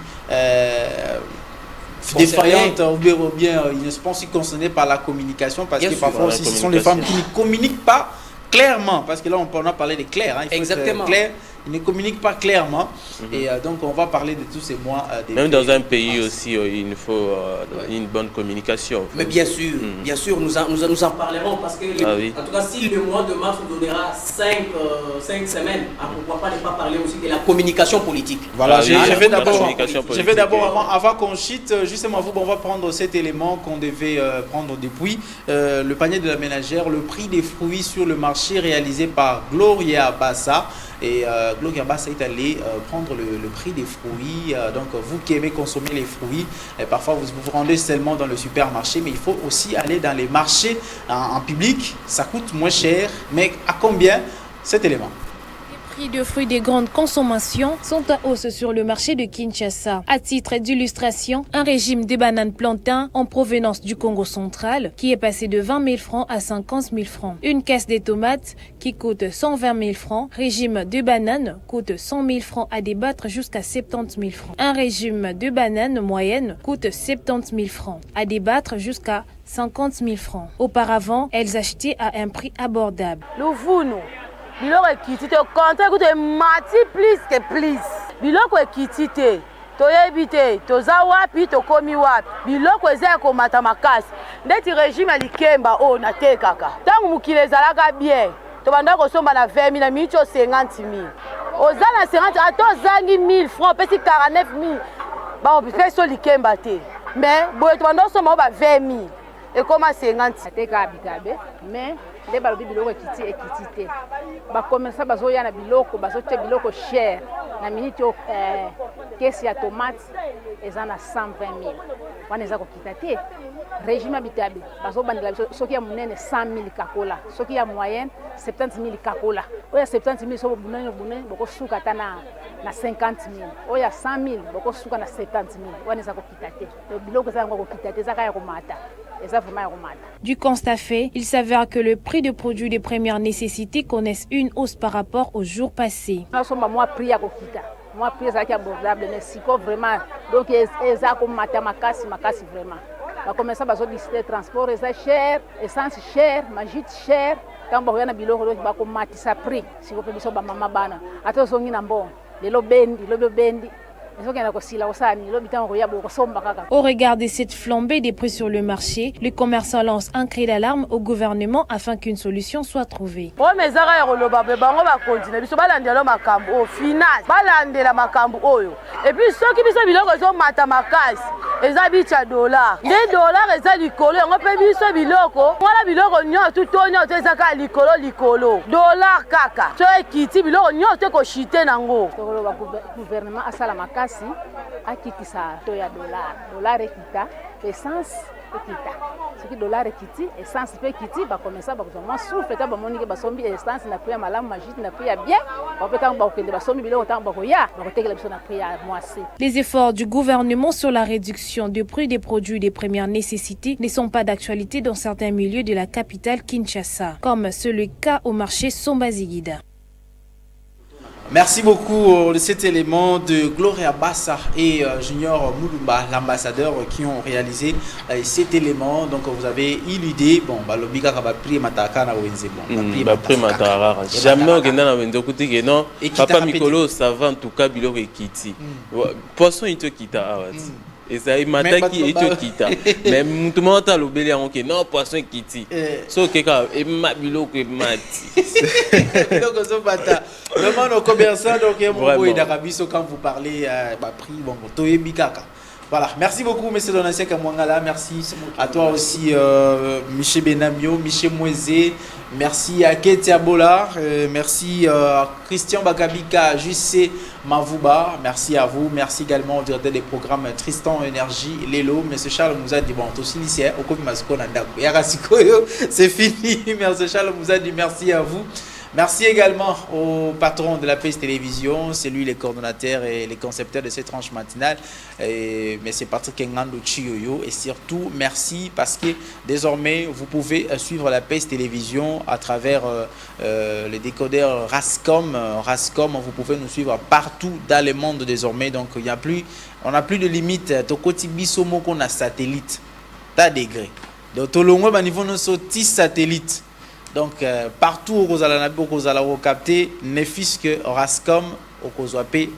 défaillantes ou bien ils ne sont pas aussi concernés par la communication parce que parfois aussi ce sont les femmes qui ne communiquent pas clairement, parce que là on a parlé de clair, il faut exactement être clair, ils ne communiquent pas clairement et donc on va parler de tous ces mois. Même dans un pays aussi, il nous faut une bonne communication. Mais bien sûr, nous en parlerons parce que, en tout cas, si le mois de mars nous donnera 5 semaines, pourquoi pas ne pas parler aussi de la communication politique. Voilà, je vais d'abord, avant qu'on chite, justement, on va prendre cet élément qu'on devait prendre depuis le panier de la ménagère, le prix des fruits sur le marché réalisé par Gloria Bassa. Et Gloria Bassa est allé prendre le prix des fruits. Donc vous qui aimez consommer les fruits, parfois vous vous rendez seulement dans le supermarché, mais il faut aussi aller dans les marchés en public. Ça coûte moins cher, mais à combien cet élément? Les prix de fruits de grande consommation sont en hausse sur le marché de Kinshasa. À titre d'illustration, un régime de bananes plantains en provenance du Congo central qui est passé de 20 000 francs à 50 000 francs. Une caisse de tomates qui coûte 120 000 francs. Régime de bananes coûte 100 000 francs à débattre jusqu'à 70 000 francs. Un régime de bananes moyenne coûte 70 000 francs à débattre jusqu'à 50 000 francs. Auparavant, elles achetaient à un prix abordable. Biloko ekiti te konta kuto mati plus que plus. Biloko ekiti te toyebi te toza wapi tokomi wapi. Biloko eza komata makasi. Ndeti régime ya likemba o na te kaka. Tangu mukile ezalaka bien. Tobanda kosomba na 20 000 na minute 50 000. Oza na 50 ato zangi 1000 francs pesi 49 000. Ba obipeso likemba te. Mais boye tobanda kosomba ba 20 000. Et comment 50 ateka bikabe mais nde balobi biloko ekiti te bakomersa bazoya na biloko bazotia biloko cher na minute kesi ya tomate eza na 120 000 wana eza kokita te. Régime bitabe bazobandela biso soki ya monene 100 000 kakola, soki ya moyenne 70 000 kakola. Oya 70 000 so bunene bokosuka ta na 50 000. Oya 100 000 bokosuka na 70 000 wana eza kokita te. Biloko eza ngo kokita te eza kaya komata. Du constat fait, il s'avère que le prix de produits de première nécessité connaissent une hausse par rapport aux jours passés. Moi, prix est abordable, mais si vraiment, donc eza komata makasi vraiment. Va commencer à discuter transport, eza cher, essence cher, magite cher. Quand on regarde biloko ba komati sa prix, si vous pouvez ba mama bana, ato songi na mbon, lelo bendi. Au regard de cette flambée des prix sur le marché, les commerçants lancent un cri d'alarme au gouvernement afin qu'une solution soit trouvée. Et puis ceux qui disent biloko zo mata makasi eza bicha dollar. Les dollars eza likolo, on peut biso biloko. Wala biloko nyoto tonyo eza ka likolo. Dollar kaka. So ekiti biloko nyoto ko shite nango. Gouvernement asala makasi akitisa to ya dollar ekita essence ekita soki dollar ekiti essence pe ekiti ba komesa ba kozoma souffle ta ba monike ba sombi essence na prix ya malamu magite na prix ya bien ba pe tanga ba okende ba sombi biloko tanga ba koya ba kotekela biso na prix ya moisi. Les efforts du gouvernement sur la réduction du prix des produits de première nécessité ne sont pas d'actualité dans certains milieux de la capitale Kinshasa, comme c'est le cas au marché Sombazigida. Merci beaucoup de cet élément de Gloria Bassa et Junior Mulumba, l'ambassadeur, qui ont réalisé cet élément. Donc vous avez eu l'idée, bon, le biga va prier mataka na wenze bon. Ba prier mataka. Jamais on gagne na wendo kuti que non. Papa Mikolo, ça va en tout cas biloko ekiti. Poisson ito kita awati. Et ça il mata qui ito kita. Mais tout le monde a l'obéli en que non poisson kiti. So keka e ma biloko e mati. Donc ça bata. Vraiment nos commerçants donc quand vous parlez prix bon toyebi kaka. Voilà, merci beaucoup, M. Donatien Kamwangala. Merci à toi aussi, Michel Benamio, Michel Mouezé. Merci à Ketia Bola. Merci à Christian Bakabika, Jussé Mavouba. Merci à vous. Merci également au directeur des programmes Tristan Énergie, Lélo. M. Charles Mouzadi, bon, aussi lycéen, c'est fini. M. Charles Mouzadi, merci à vous. Merci également au patron de la PS Télévision, c'est lui les coordonnateurs et les concepteurs de cette tranche matinale, mais c'est Patrick Ngando Chiyoyo. Et surtout, merci parce que désormais, vous pouvez suivre la PS Télévision à travers les décodeurs Rascom. Rascom, vous pouvez nous suivre partout dans le monde désormais. Donc, on n'a plus de limite. Tokoti Bisomo qu'on a satellite, t'as degré. Donc, Tolongo, au niveau de nos 10 satellites. Donc, partout où vous allez capter, ne fût-ce que Rascom, au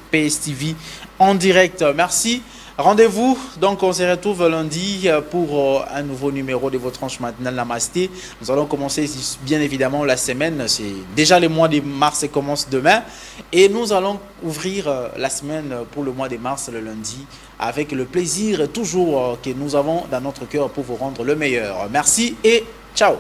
PSTV en direct. Merci. Rendez-vous. Donc, on se retrouve lundi pour un nouveau numéro de votre tranche matinale Namasté. Nous allons commencer bien évidemment la semaine. C'est déjà le mois de mars et commence demain. Et nous allons ouvrir la semaine pour le mois de mars le lundi avec le plaisir toujours que nous avons dans notre cœur pour vous rendre le meilleur. Merci et ciao.